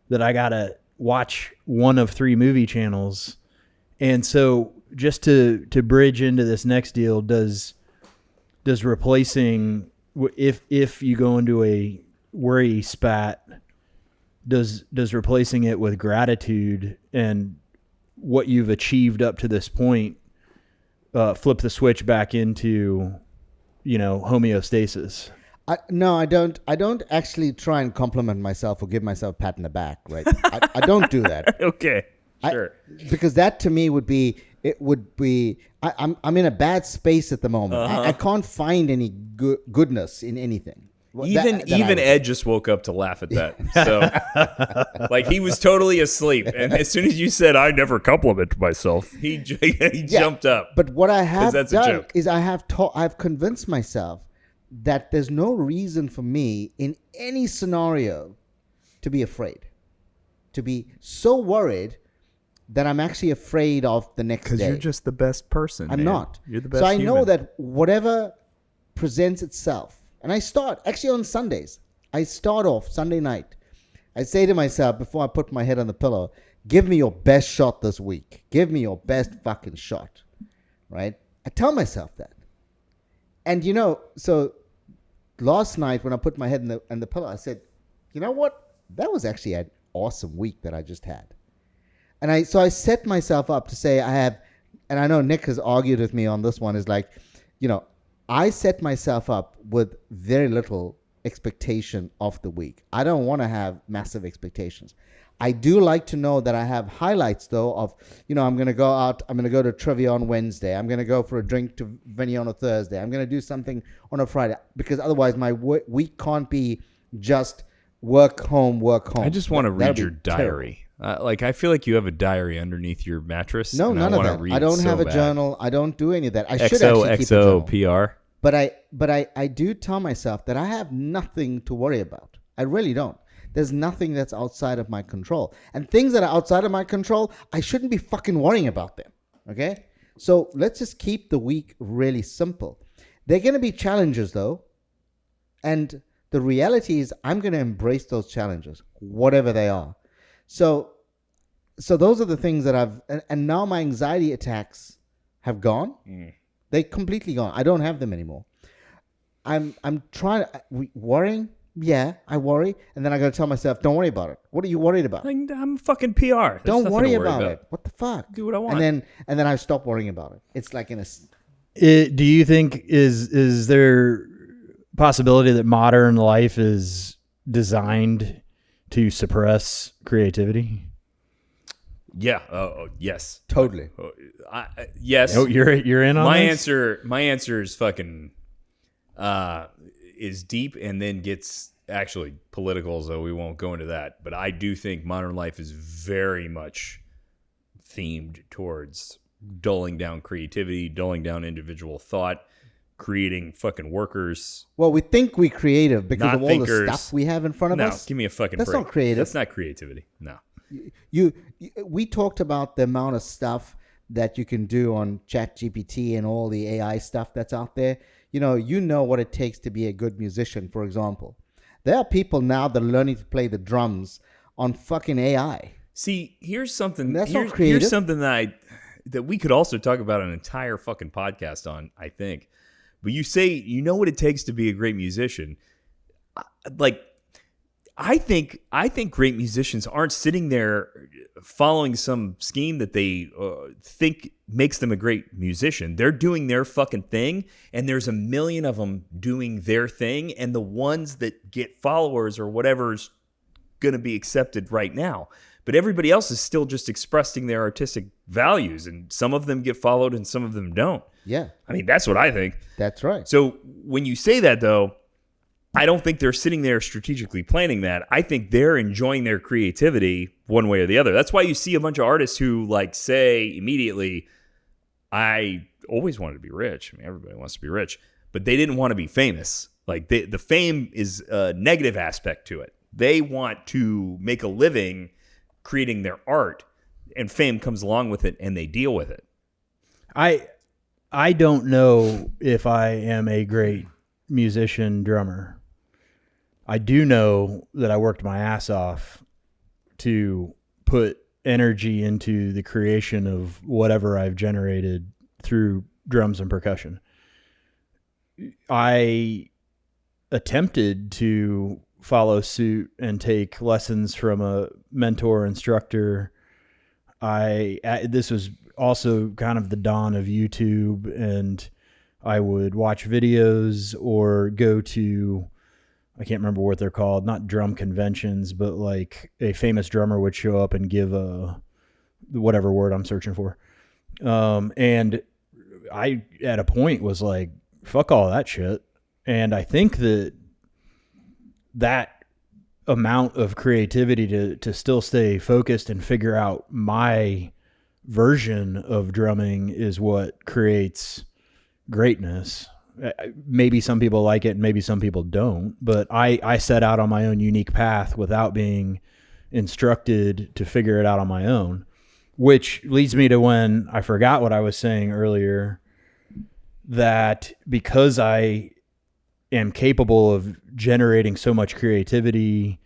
that I got to watch one of 3 movie channels. And so just to bridge into this next deal, does replacing, if you go into a worry spat, does replacing it with gratitude and what you've achieved up to this point flip the switch back into, homeostasis? No, I don't. I don't actually try and compliment myself or give myself a pat on the back, right? I don't do that. Okay, sure. Because that to me would be, I'm in a bad space at the moment. I can't find any goodness in anything. Even Ed just woke up to laugh at that. So, like, he was totally asleep, and as soon as you said, "I never compliment myself," he jumped up. But what I have that's a done joke. is I've convinced myself that there's no reason for me in any scenario to be afraid, to be so worried that I'm actually afraid of the next day. Because you're just the best person. I'm not. You're the best. So I know human. that whatever presents itself, and I start actually on Sundays. I start off Sunday night. I say to myself before I put my head on the pillow, "Give me your best shot this week. Give me your best fucking shot." Right? I tell myself that. And so last night when I put my head in the pillow, I said, "You know what? That was actually an awesome week that I just had." And I set myself up to say I have, and I know Nick has argued with me on this one, is like, I set myself up with very little expectation of the week. I don't want to have massive expectations. I do like to know that I have highlights, though, of, I'm going to go out. I'm going to go to trivia on Wednesday. I'm going to go for a drink to Vinny on a Thursday. I'm going to do something on a Friday, because otherwise my week can't be just work, home, work, home. I just want to read your terrible. diary. I feel like you have a diary underneath your mattress. No, none of that. I don't have a journal. I don't do any of that. I should actually keep a journal. XOXOPR. But I do tell myself that I have nothing to worry about. I really don't. There's nothing that's outside of my control. And things that are outside of my control, I shouldn't be fucking worrying about them. Okay? So let's just keep the week really simple. They're going to be challenges, though. And the reality is I'm going to embrace those challenges, whatever they are. So those are the things that and now my anxiety attacks have gone. They completely gone. I don't have them anymore. I'm trying worrying. Yeah, I worry. And then I got to tell myself, don't worry about it. What are you worried about? I'm fucking PR. There's don't worry about it. What the fuck? Do what I want. And then I stop worrying about it. It's like Do you think is there possibility that modern life is designed to suppress creativity? Yeah. Yes. Totally. Yes. Oh, you're in on my this? answer. My answer is fucking is deep and then gets actually political, so we won't go into that. But I do think modern life is very much themed towards dulling down creativity, dulling down individual thought, creating fucking workers. Well, we think we're creative because of all thinkers. the stuff we have in front of us. No, give me a fucking That's break. not creative. That's not creativity. No. We talked about the amount of stuff that you can do on ChatGPT and all the AI stuff that's out there. You know what it takes to be a good musician, for example. There are people now that are learning to play the drums on fucking AI. See, here's something. That's not creative. Here's something that we could also talk about an entire fucking podcast on, I think. But you say you know what it takes to be a great musician. Like, I think great musicians aren't sitting there following some scheme that they think makes them a great musician. They're doing their fucking thing, and there's a million of them doing their thing, and the ones that get followers or whatever's going to be accepted right now. But everybody else is still just expressing their artistic values, and some of them get followed and some of them don't. Yeah. I mean, that's what I think. That's right. So when you say that, though, I don't think they're sitting there strategically planning that. I think they're enjoying their creativity one way or the other. That's why you see a bunch of artists who say immediately, I always wanted to be rich. I mean, everybody wants to be rich, but they didn't want to be famous. Like the fame is a negative aspect to it. They want to make a living creating their art, and fame comes along with it, and they deal with it. I don't know if I am a great musician drummer. I do know that I worked my ass off to put energy into the creation of whatever I've generated through drums and percussion. I attempted to follow suit and take lessons from a mentor instructor. This was also kind of the dawn of YouTube, and I would watch videos or go to I can't remember what they're called, not drum conventions, but like a famous drummer would show up and give whatever word I'm searching for. And I, at a point, was like, fuck all that shit. And I think that amount of creativity to still stay focused and figure out my version of drumming is what creates greatness. Maybe some people like it and maybe some people don't, but I set out on my own unique path without being instructed to figure it out on my own, which leads me to when I forgot what I was saying earlier, that because I am capable of generating so much creativity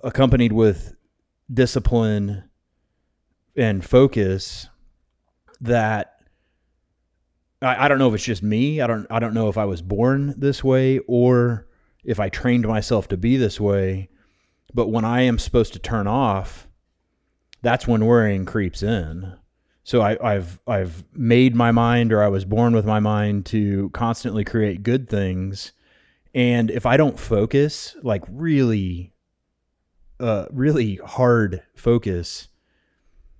accompanied with discipline and focus, that I don't know if it's just me. I don't know if I was born this way or if I trained myself to be this way. But when I am supposed to turn off, that's when worrying creeps in. So I've made my mind, or I was born with my mind to constantly create good things. And if I don't focus, like really hard focus,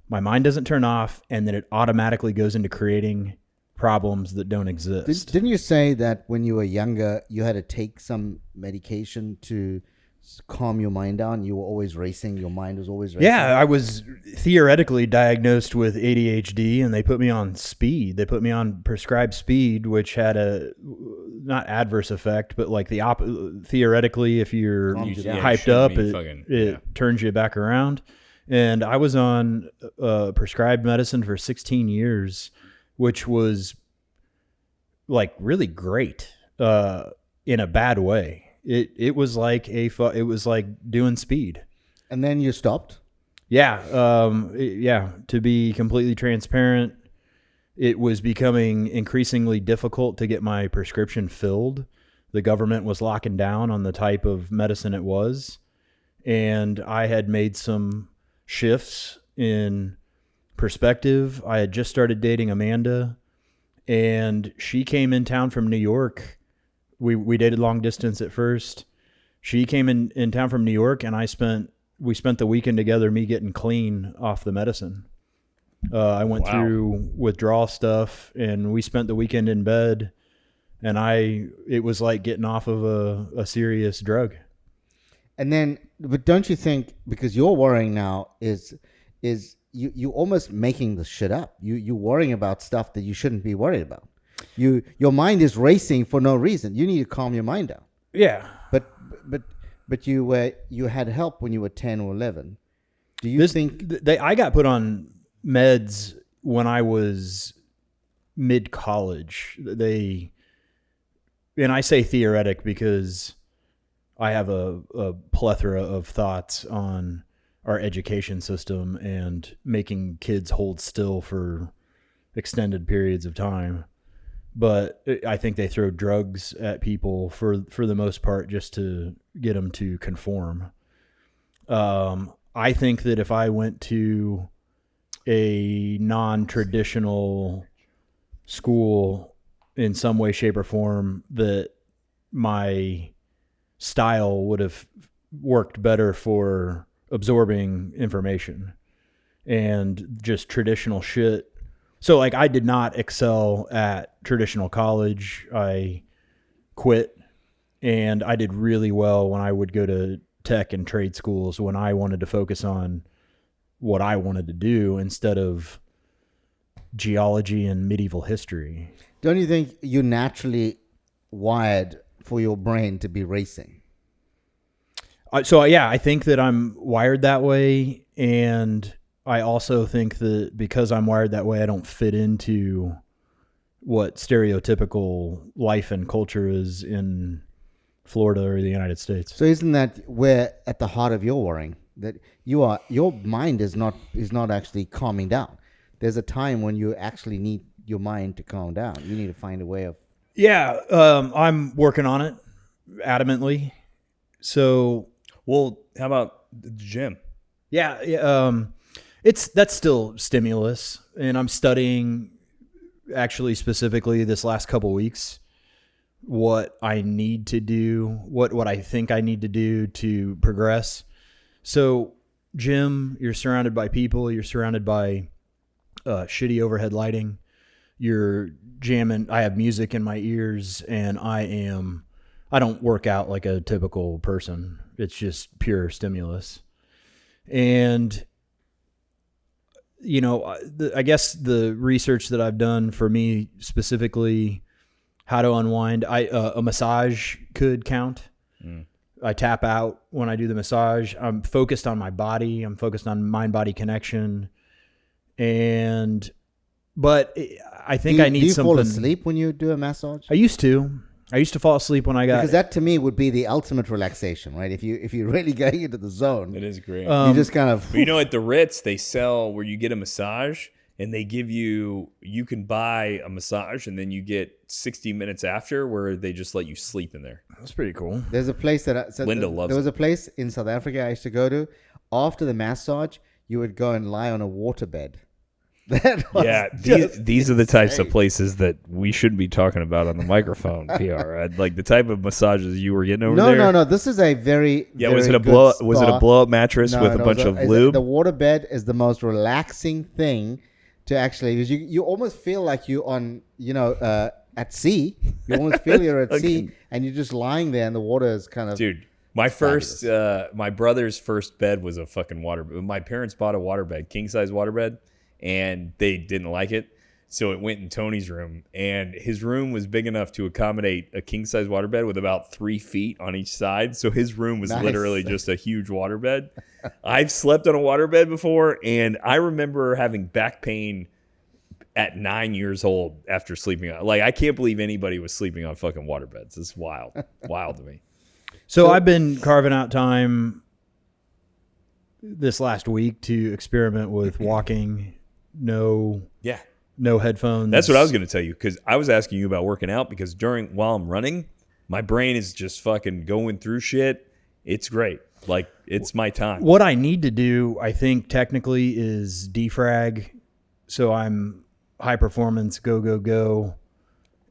my mind doesn't turn off, and then it automatically goes into creating problems that don't exist. Didn't you say that when you were younger, you had to take some medication to calm your mind down? You were always racing. Your mind was always racing. Yeah, I was theoretically diagnosed with ADHD, and they put me on speed. They put me on prescribed speed, which had a not adverse effect, but like theoretically, if you're hyped up, it turns you back around. And I was on prescribed medicine for 16 years, which was like really great in a bad way. It was like it was like doing speed. And then you stopped? Yeah. To be completely transparent, it was becoming increasingly difficult to get my prescription filled. The government was locking down on the type of medicine it was. And I had made some shifts in perspective. I had just started dating Amanda, and she came in town from New York. We dated long distance at first. She came in town from New York, and we spent the weekend together, me getting clean off the medicine. I went through withdrawal stuff, and we spent the weekend in bed, and it was like getting off of a serious drug. And then, but don't you think, because you're worrying now is you almost making this shit up. You worrying about stuff that you shouldn't be worried about. Your mind is racing for no reason. You need to calm your mind down. Yeah. But you had help when you were 10 or 11. Do you think I got put on meds when I was mid-college? And I say theoretic because I have a plethora of thoughts on our education system and making kids hold still for extended periods of time. But I think they throw drugs at people for the most part just to get them to conform. I think that if I went to a non-traditional school in some way, shape, or form, that my style would have worked better for absorbing information and just traditional shit. So like I did not excel at traditional college. I quit, and I did really well when I would go to tech and trade schools when I wanted to focus on what I wanted to do instead of geology and medieval history. Don't you think you're naturally wired for your brain to be racing? So yeah, I think that I'm wired that way, and I also think that because I'm wired that way, I don't fit into what stereotypical life and culture is in Florida or the United States. So isn't that where at the heart of your worrying, that your mind is not actually calming down? There's a time when you actually need your mind to calm down. You need to find a way of. Yeah, I'm working on it adamantly. So, well, how about the gym? Yeah. That's still stimulus, and I'm studying actually specifically this last couple weeks what I need to do, what I think I need to do to progress. So, gym, you're surrounded by people, you're surrounded by shitty overhead lighting. You're jamming. I have music in my ears, and I don't work out like a typical person. It's just pure stimulus. And, you know, I guess the research that I've done for me specifically, how to unwind, a massage could count. I tap out when I do the massage. I'm focused on my body. I'm focused on mind-body connection. But I think I need something. Do you fall asleep when you do a massage? I used to fall asleep when I got. Because that to me would be the ultimate relaxation, right? If you're really going into the zone, It is great. you just kind of. But you know, at the Ritz, they sell where you get a massage and they give you can buy a massage and then you get 60 minutes after where they just let you sleep in there. That's pretty cool. There's a place that Linda loves There was a place in South Africa I used to go to. After the massage, you would go and lie on a waterbed. That was these are the types of insane. places that we shouldn't be talking about on the microphone, PR. Like the type of massages you were getting over there. No. This is a very Was very it a good was it a spa. blow up mattress with a No, bunch it of was lube? The waterbed is the most relaxing thing to actually, because you almost feel like you're on, at sea. You almost feel you're at sea, and you're just lying there, and the water is kind of. Dude, my brother's first bed was a fucking waterbed. My parents bought a waterbed, king size waterbed, and they didn't like it. So it went in Tony's room, and his room was big enough to accommodate a king size waterbed with about 3 feet on each side. So his room was Nice. literally just a huge waterbed. I've slept on a waterbed before, and I remember having back pain at 9 years old after sleeping on. Like, I can't believe anybody was sleeping on fucking waterbeds. It's wild. Wild to me. So I've been carving out time this last week to experiment with walking. No headphones. That's what I was going to tell you, because I was asking you about working out, because while I'm running, my brain is just fucking going through shit. It's great. Like, it's my time. What I need to do, I think technically, is defrag. So I'm high performance, go,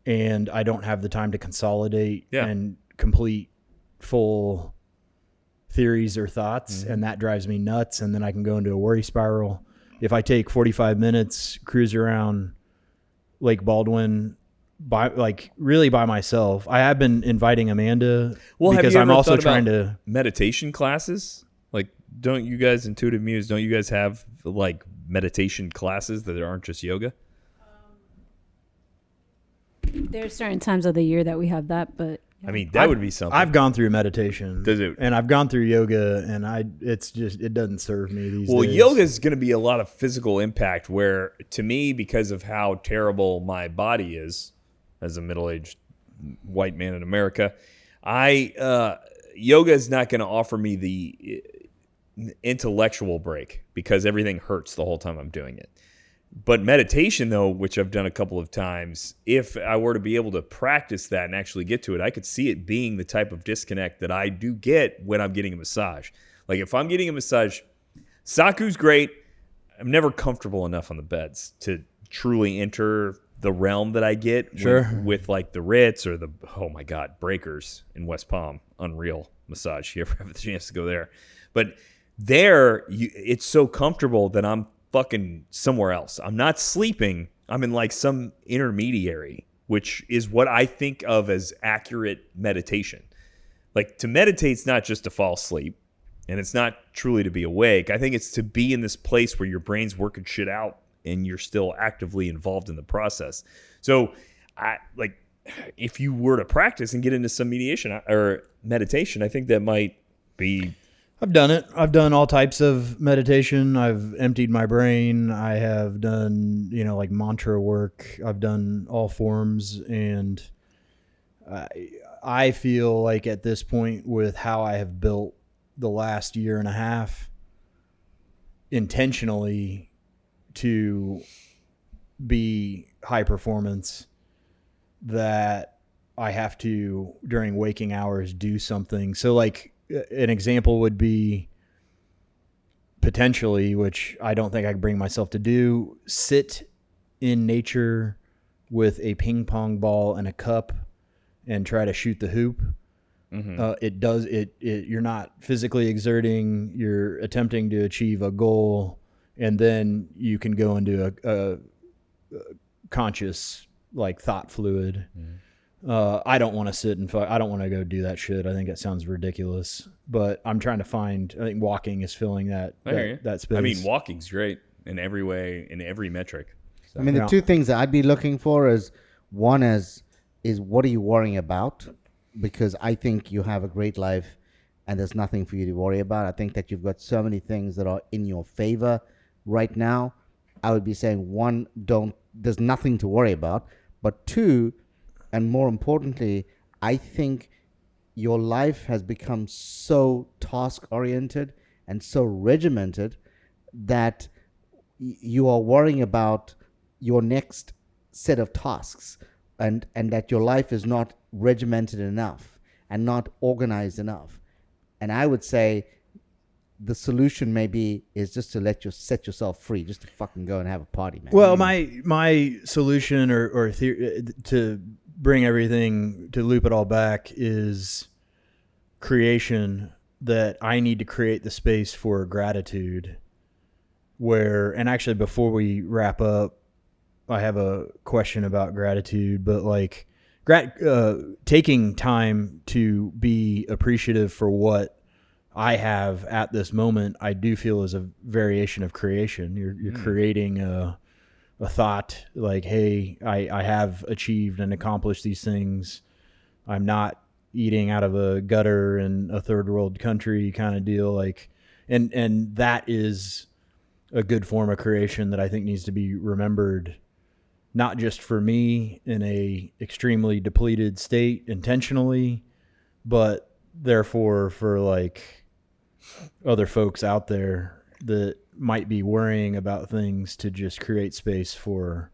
and I don't have the time to consolidate and complete full theories or thoughts, and that drives me nuts, and then I can go into a worry spiral. If I take 45 minutes, cruise around Lake Baldwin by myself. I have been inviting Amanda because I'm also trying to meditation classes. Like, don't you guys, Intuitive Muse, don't you guys have like meditation classes that aren't just yoga? There's certain times of the year that we have that, but I mean, that would be something. I've gone through meditation. Does it? And I've gone through yoga, and it doesn't serve me these days. Well, yoga is going to be a lot of physical impact, where to me, because of how terrible my body is as a middle-aged white man in America, yoga is not going to offer me the intellectual break, because everything hurts the whole time I'm doing it. But meditation, though, which I've done a couple of times, if I were to be able to practice that and actually get to it, I could see it being the type of disconnect that I do get when I'm getting a massage. Like, if I'm getting a massage, Saku's great. I'm never comfortable enough on the beds to truly enter the realm that I get with like the Ritz or oh my God, Breakers in West Palm. Unreal massage. If you ever have the chance to go there. But there, it's so comfortable that I'm fucking somewhere else. I'm not sleeping. I'm in like some intermediary, which is what I think of as accurate meditation. Like, to meditate is not just to fall asleep, and it's not truly to be awake. I think it's to be in this place where your brain's working shit out and you're still actively involved in the process. So, if you were to practice and get into some mediation or meditation, I think that might be. I've done it. I've done all types of meditation. I've emptied my brain. I have done, like mantra work. I've done all forms. And I feel like at this point, with how I have built the last year and a half intentionally to be high performance, that I have to, during waking hours, do something. So like, an example would be potentially, which I don't think I can bring myself to do, sit in nature with a ping pong ball and a cup and try to shoot the hoop. You're not physically exerting, you're attempting to achieve a goal, and then you can go into a conscious like thought fluid. I don't want to sit and I don't want to go do that shit. I think that sounds ridiculous, but I'm trying to find, I think walking is filling that space. I mean, walking's great in every way, in every metric. So. I mean, the two things that I'd be looking for is one is what are you worrying about? Because I think you have a great life and there's nothing for you to worry about. I think that you've got so many things that are in your favor right now. I would be saying, one, there's nothing to worry about. But two, and more importantly, I think your life has become so task-oriented and so regimented that you are worrying about your next set of tasks, and that your life is not regimented enough and not organized enough. And I would say the solution maybe is just to set yourself free, just to fucking go and have a party, man. Well, my solution or theory to bring everything, to loop it all back, is creation. That I need to create the space for gratitude and actually before we wrap up, I have a question about gratitude, but like taking time to be appreciative for what I have at this moment, I do feel is a variation of creation. You're creating a thought like, hey, I have achieved and accomplished these things. I'm not eating out of a gutter in a third world country kind of deal. Like, and that is a good form of creation that I think needs to be remembered, not just for me in a extremely depleted state intentionally, but therefore for like other folks out there that might be worrying about things, to just create space for,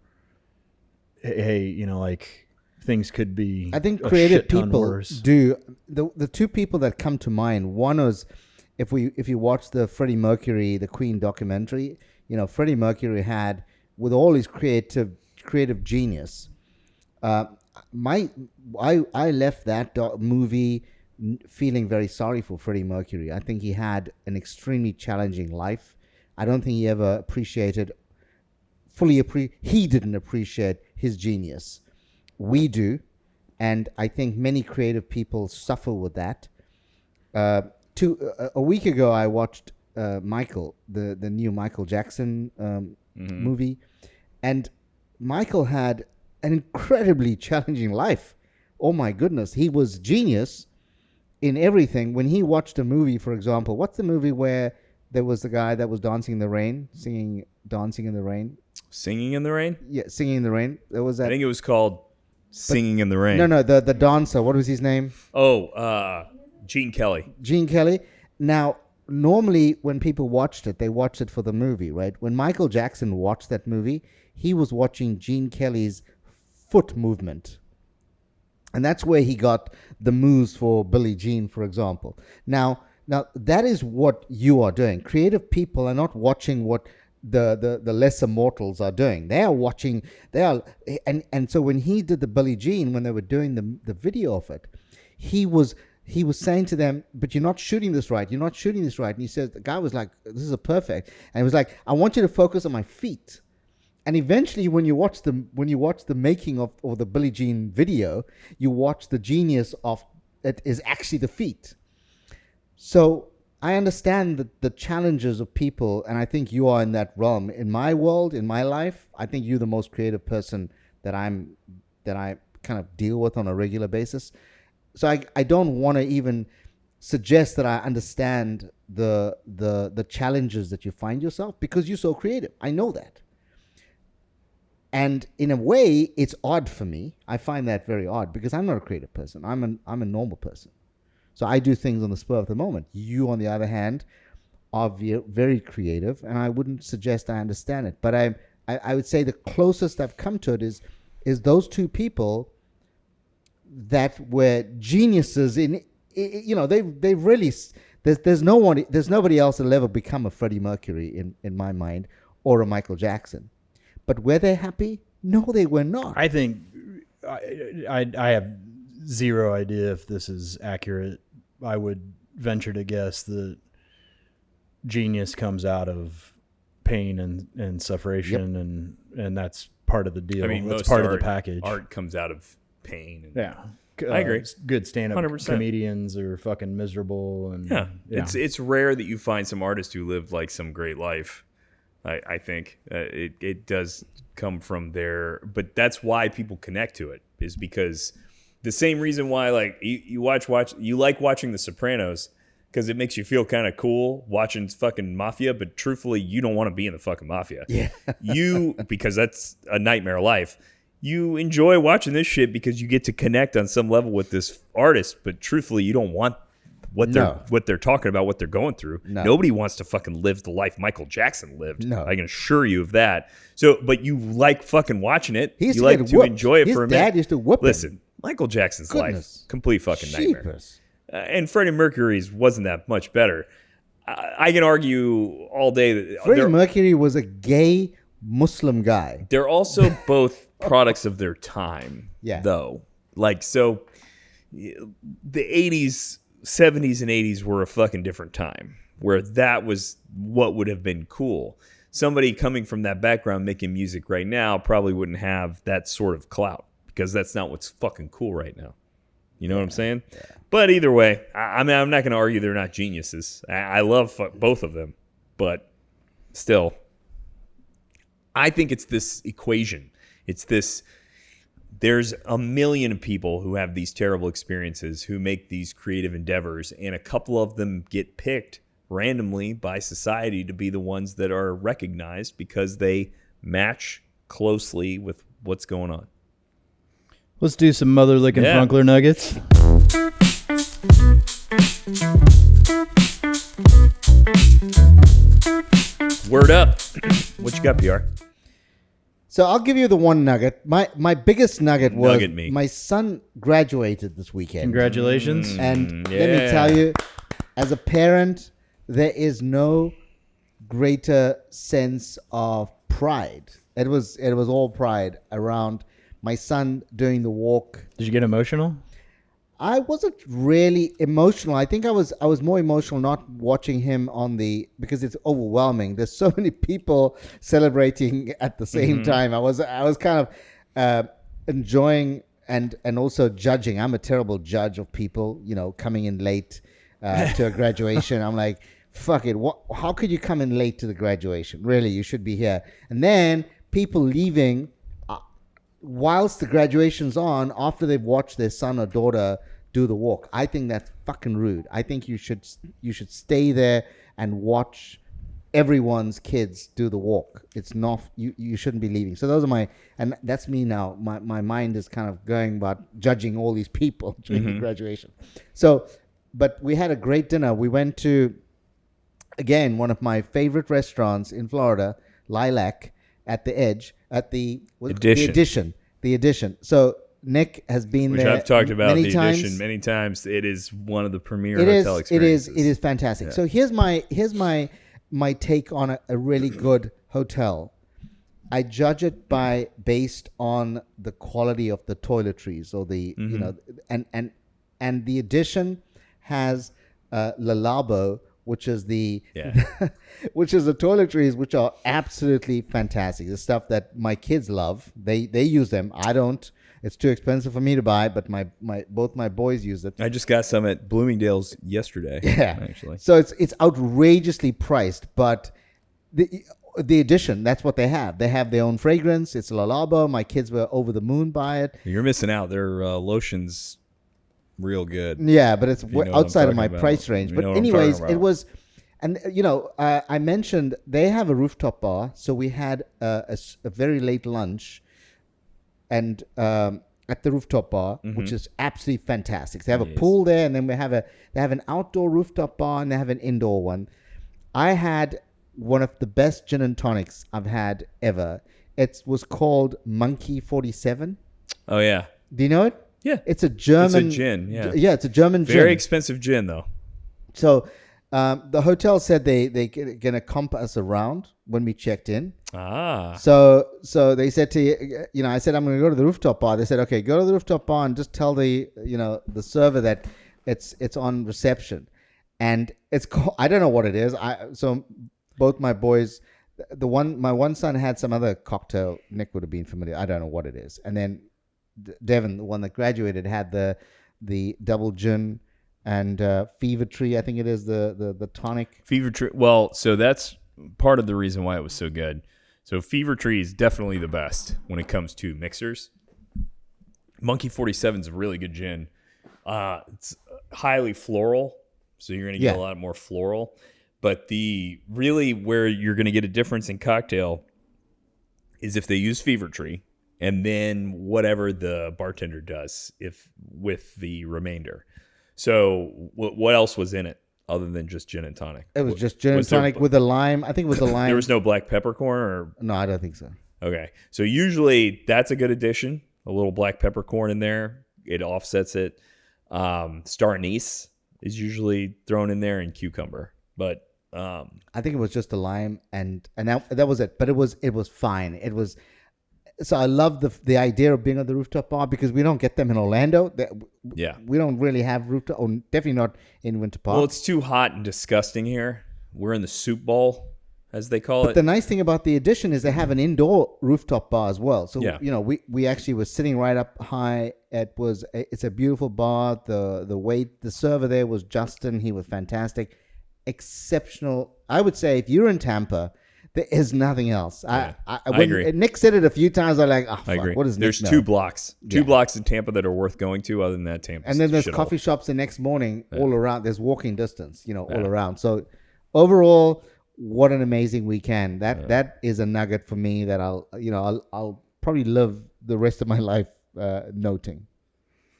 hey, like things could be. I think creative people worse. do. The two people that come to mind, one is if you watch the Freddie Mercury, the Queen documentary, Freddie Mercury had, with all his creative genius, I left that movie feeling very sorry for Freddie Mercury. I think he had an extremely challenging life. I don't think he ever he didn't appreciate his genius. We do, and I think many creative people suffer with that. A week ago, I watched Michael, the new Michael Jackson movie, and Michael had an incredibly challenging life. Oh my goodness, he was genius in everything. When he watched a movie, for example, what's the movie where there was the guy that was dancing in the rain, dancing in the rain? Singing in the Rain? Yeah, Singing in the Rain. There was that. I think it was called Singing in the Rain. No, the dancer. What was his name? Oh, Gene Kelly. Gene Kelly. Now, normally when people watched it, they watched it for the movie, right? When Michael Jackson watched that movie, he was watching Gene Kelly's foot movement. And that's where he got the moves for Billie Jean, for example. Now that is what you are doing. Creative people are not watching what the lesser mortals are doing. They are watching. And so when he did the Billie Jean, when they were doing the video of it, he was saying to them, "But you're not shooting this right. You're not shooting this right." And he says, the guy was like, "This is a perfect." And he was like, "I want you to focus on my feet." And eventually, when you watch the making of or the Billie Jean video, you watch the genius of it is actually the feet. So I understand the challenges of people, and I think you are in that realm. In my world, in my life, I think you're the most creative person that I kind of deal with on a regular basis. So I don't want to even suggest that I understand the challenges that you find yourself, because you're so creative. I know that. And in a way, it's odd for me. I find that very odd, because I'm not a creative person. I'm a normal person. So I do things on the spur of the moment. You, on the other hand, are very creative, and I wouldn't suggest I understand it. But I would say the closest I've come to it is those two people that were geniuses in, they really, there's nobody else that'll ever become a Freddie Mercury in my mind, or a Michael Jackson. But were they happy? No, they were not. I think I have zero idea if this is accurate. I would venture to guess that genius comes out of pain and suffering, and that's part of the deal. I mean, that's most part art, of the package. Art comes out of pain. And Yeah. I agree. Good stand-up 100%. comedians are fucking miserable. And Yeah. It's rare that you find some artist who lived like some great life. I think it does come from there, but that's why people connect to it, is because the same reason why like you like watching The Sopranos, because it makes you feel kind of cool watching fucking mafia, but truthfully, you don't want to be in the fucking mafia. Yeah. Because that's a nightmare life. You enjoy watching this shit because you get to connect on some level with this artist, but truthfully, you don't want what they're talking about, what they're going through. No. Nobody wants to fucking live the life Michael Jackson lived. No. I can assure you of that. So, but you like fucking watching it. He used You to like get to whooped. enjoy it His for a dad minute. used to whoop him. Listen, Michael Jackson's Goodness. life, complete fucking nightmare. Jeepers. And Freddie Mercury's wasn't that much better. I can argue all day that Freddie Mercury was a gay Muslim guy. they're also both products of their time. Yeah. Though, like, so the 80s, 70s, and 80s were a fucking different time where that was what would have been cool. Somebody coming from that background making music right now probably wouldn't have that sort of clout because that's not what's fucking cool right now. You know what I'm saying? Yeah. But either way, I mean, I'm not going to argue they're not geniuses. I love both of them, but still, I think it's this equation. It's this. There's a million people who have these terrible experiences, who make these creative endeavors, and a couple of them get picked randomly by society to be the ones that are recognized because they match closely with what's going on. Let's do some mother licking Yeah. Funkler Nuggets. Word up. What you got, PR? So I'll give you the one nugget. My biggest nugget was Nugget me. my son graduated this weekend. Congratulations. And let me yeah. tell you, as a parent, there is no greater sense of pride. It was all pride around my son doing the walk. Did you get emotional? I wasn't really emotional. I think I was more emotional not watching him because it's overwhelming. There's so many people celebrating at the same time. I was kind of enjoying and also judging. I'm a terrible judge of people, coming in late to a graduation. I'm like, fuck it. How could you come in late to the graduation? Really, you should be here. And then people leaving whilst the graduation's on, after they've watched their son or daughter do the walk. I think that's fucking rude. I think you should stay there and watch everyone's kids do the walk. It's not, you shouldn't be leaving. So those are and that's me now. My mind is kind of going about judging all these people during the graduation. So, but we had a great dinner. We went to, again, one of my favorite restaurants in Florida, Lilac, at the Edge, at the Edition. The Edition. So Nick has been Which there I've talked about many the times. Edition many times. It is one of the premier It hotel is. experiences. It is fantastic. Yeah. So here's my take on a really good hotel. I judge it based on the quality of the toiletries or the and the Edition has Lalabo, which is the which is the toiletries which are absolutely fantastic. The stuff that my kids love. They use them. I don't. It's too expensive for me to buy, but both my boys use it. I just got some at Bloomingdale's yesterday. Yeah, actually. So it's outrageously priced, but the Edition, that's what they have. They have their own fragrance. It's Lalabo. My kids were over the moon by it. You're missing out. Their lotion's real good. Yeah, but it's If you know what I'm outside of talking my about. price range. You But know what I'm anyways, talking it about. was, and I mentioned they have a rooftop bar, so we had a very late lunch, and at the rooftop bar, which is absolutely fantastic. They have a pool there, and then they have an outdoor rooftop bar, and they have an indoor one. I had one of the best gin and tonics I've had ever. It was called Monkey 47. Oh yeah. Do you know it? Yeah. It's a German. It's a gin. Yeah. Yeah, it's a German gin. Very expensive gin though. So the hotel said they're going to comp us around when we checked in. So they said to you know, I said I'm going to go to the rooftop bar. They said, okay, go to the rooftop bar and just tell the the server that it's on reception, and it's called, I don't know what it is. So both my boys, my one son had some other cocktail. Nick would have been familiar. I don't know what it is. And then Devin, the one that graduated, had the double gin and Fever Tree. I think it is the tonic. Fever Tree. Well, so that's part of the reason why it was so good. So Fever Tree is definitely the best when it comes to mixers. Monkey 47 is a really good gin. It's highly floral, so you're going to get a lot more floral. But where you're going to get a difference in cocktail is if they use Fever Tree, and then whatever the bartender does with the remainder. So what else was in it other than just gin and tonic? It was just gin and tonic with a lime. I think it was a lime. There was no black peppercorn or? No, I don't think so. Okay. So usually that's a good addition. A little black peppercorn in there. It offsets it. Star anise is usually thrown in there, and cucumber. But I think it was just a lime, and that was it. But it was fine. It was. So I love the idea of being at the rooftop bar because we don't get them in Orlando. We don't really have rooftop, or definitely not in Winter Park. Well, it's too hot and disgusting here. We're in the soup bowl, as they call it. But the nice thing about the Edition is they have an indoor rooftop bar as well. So we actually were sitting right up high. It's a beautiful bar. The server there was Justin. He was fantastic, exceptional. I would say if you're in Tampa, there is nothing else. I agree. Nick said it a few times. I'm like, oh, fuck, I agree. What is There's Nick two know? blocks in Tampa that are worth going to. Other than that, Tampa. And then there's coffee shops the next morning all around. There's walking distance, all around. So overall, what an amazing weekend. That is a nugget for me that I'll probably live the rest of my life noting.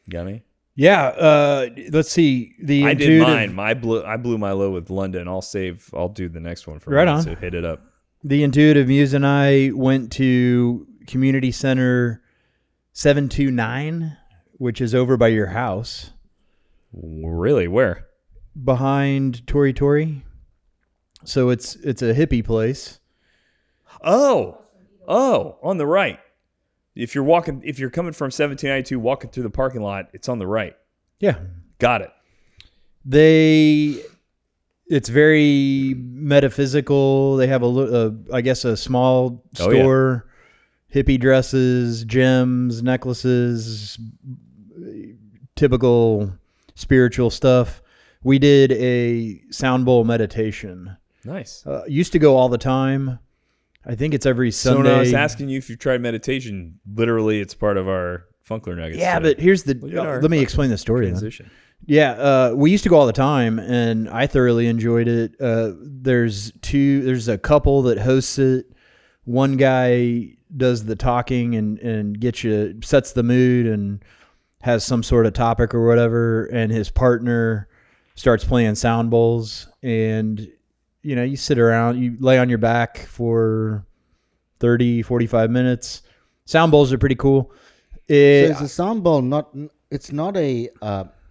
Got me? Yeah. Let's see. I did mine. I blew my load with London. I'll do the next one for right mine, on. So hit it up. The Intuitive Muse and I went to Community Center 729, which is over by your house. Really? Where? Behind Tori Tori. So it's a hippie place. Oh, on the right. If you're coming from 1792, walking through the parking lot, it's on the right. Yeah. Got it. It's very metaphysical. They have a small store, hippie dresses, gems, necklaces, typical spiritual stuff. We did a sound bowl meditation. Nice. Used to go all the time. I think it's every Sunday. So when I was asking you if you've tried meditation, literally it's part of our Funkler Nuggets. Yeah, but here's let me explain the story. Transition. Yeah, we used to go all the time, and I thoroughly enjoyed it. There's a couple that hosts it. One guy does the talking and sets the mood and has some sort of topic or whatever, and his partner starts playing sound bowls, and you sit around, you lay on your back for 30, 45 minutes. Sound bowls are pretty cool. So it's a sound bowl, it's not a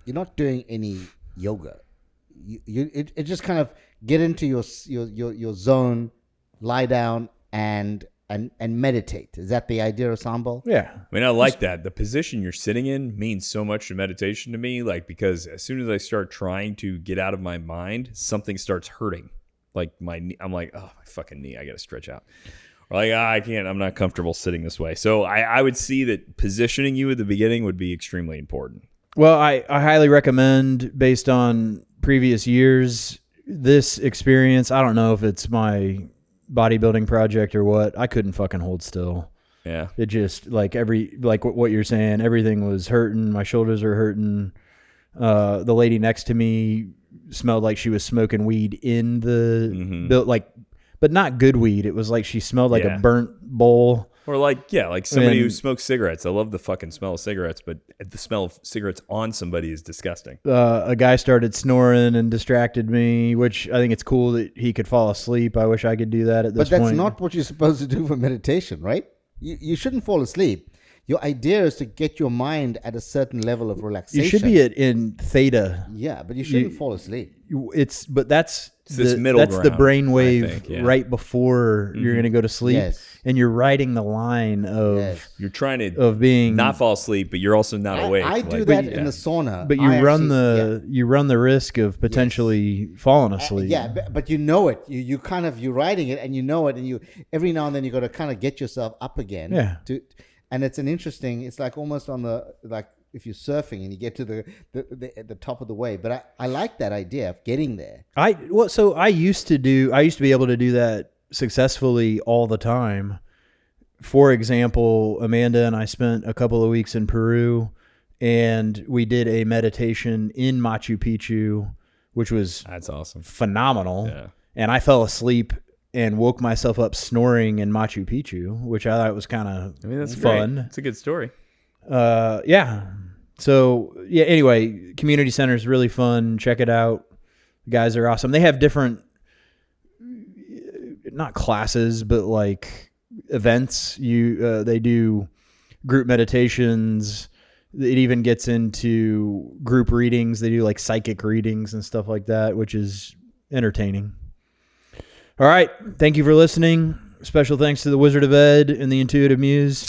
you're not doing any yoga. It just kind of get into your zone, lie down and meditate. Is that the idea of sound bowl? Yeah. I mean, I like that. The position you're sitting in means so much to meditation to me. Like, because as soon as I start trying to get out of my mind, something starts hurting. Like my knee, I'm like, oh, my fucking knee, I got to stretch out. Or like, I can't, I'm not comfortable sitting this way. So I would see that positioning you at the beginning would be extremely important. Well, I highly recommend, based on previous years, this experience. I don't know if it's my bodybuilding project or what. I couldn't fucking hold still. Yeah. It just, like what you're saying, everything was hurting. My shoulders are hurting. The lady next to me smelled like she was smoking weed in the but not good weed. It was like she smelled like a burnt bowl. Or like somebody who smokes cigarettes. I love the fucking smell of cigarettes, but the smell of cigarettes on somebody is disgusting. A guy started snoring and distracted me, which I think it's cool that he could fall asleep. I wish I could do that at this point. But that's not what you're supposed to do for meditation, right? You shouldn't fall asleep. your idea is to get your mind at a certain level of relaxation. You should be in theta. Yeah, but you shouldn't fall asleep. That's this the, middle that's the ground, brain I wave think, yeah. right before you're going to go to sleep. Yes. And you're riding the line of Yes. You're trying to of being not fall asleep, but you're also not awake. I do Like, that yeah. in the sauna. but you I run actually- you run the risk of potentially falling asleep. Yeah, but you know it. You kind of you're riding it, and you know it, and you every now and then you got to kind of get yourself up again. Yeah. And it's an interesting. It's like almost on the like if you're surfing and you get to the top of the wave. But I like that idea of getting there. I used to be able to do that successfully all the time. For example, Amanda and I spent a couple of weeks in Peru, and we did a meditation in Machu Picchu, which was That's awesome. phenomenal. Yeah. And I fell asleep and woke myself up snoring in Machu Picchu, which I thought was kind of That's fun. Great. It's a good story. Yeah. So yeah. Anyway, community center is really fun. Check it out. The guys are awesome. They have different, not classes, but like events. They do group meditations. It even gets into group readings. They do like psychic readings and stuff like that, which is entertaining. All right. Thank you for listening. Special thanks to the Wizard of Ed and the Intuitive Muse.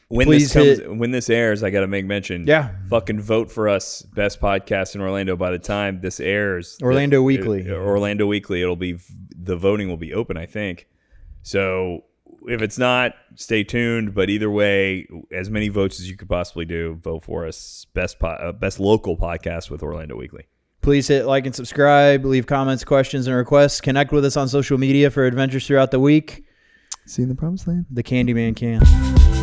When this airs, I got to make mention. Yeah. Fucking vote for us, best podcast in Orlando. By the time this airs, Orlando Weekly. It'll be the voting will be open, I think. So if it's not, stay tuned. But either way, as many votes as you could possibly do, vote for us. Best local podcast with Orlando Weekly. Please hit like and subscribe. Leave comments, questions, and requests. Connect with us on social media for adventures throughout the week. See you in the promised land. The Candyman can.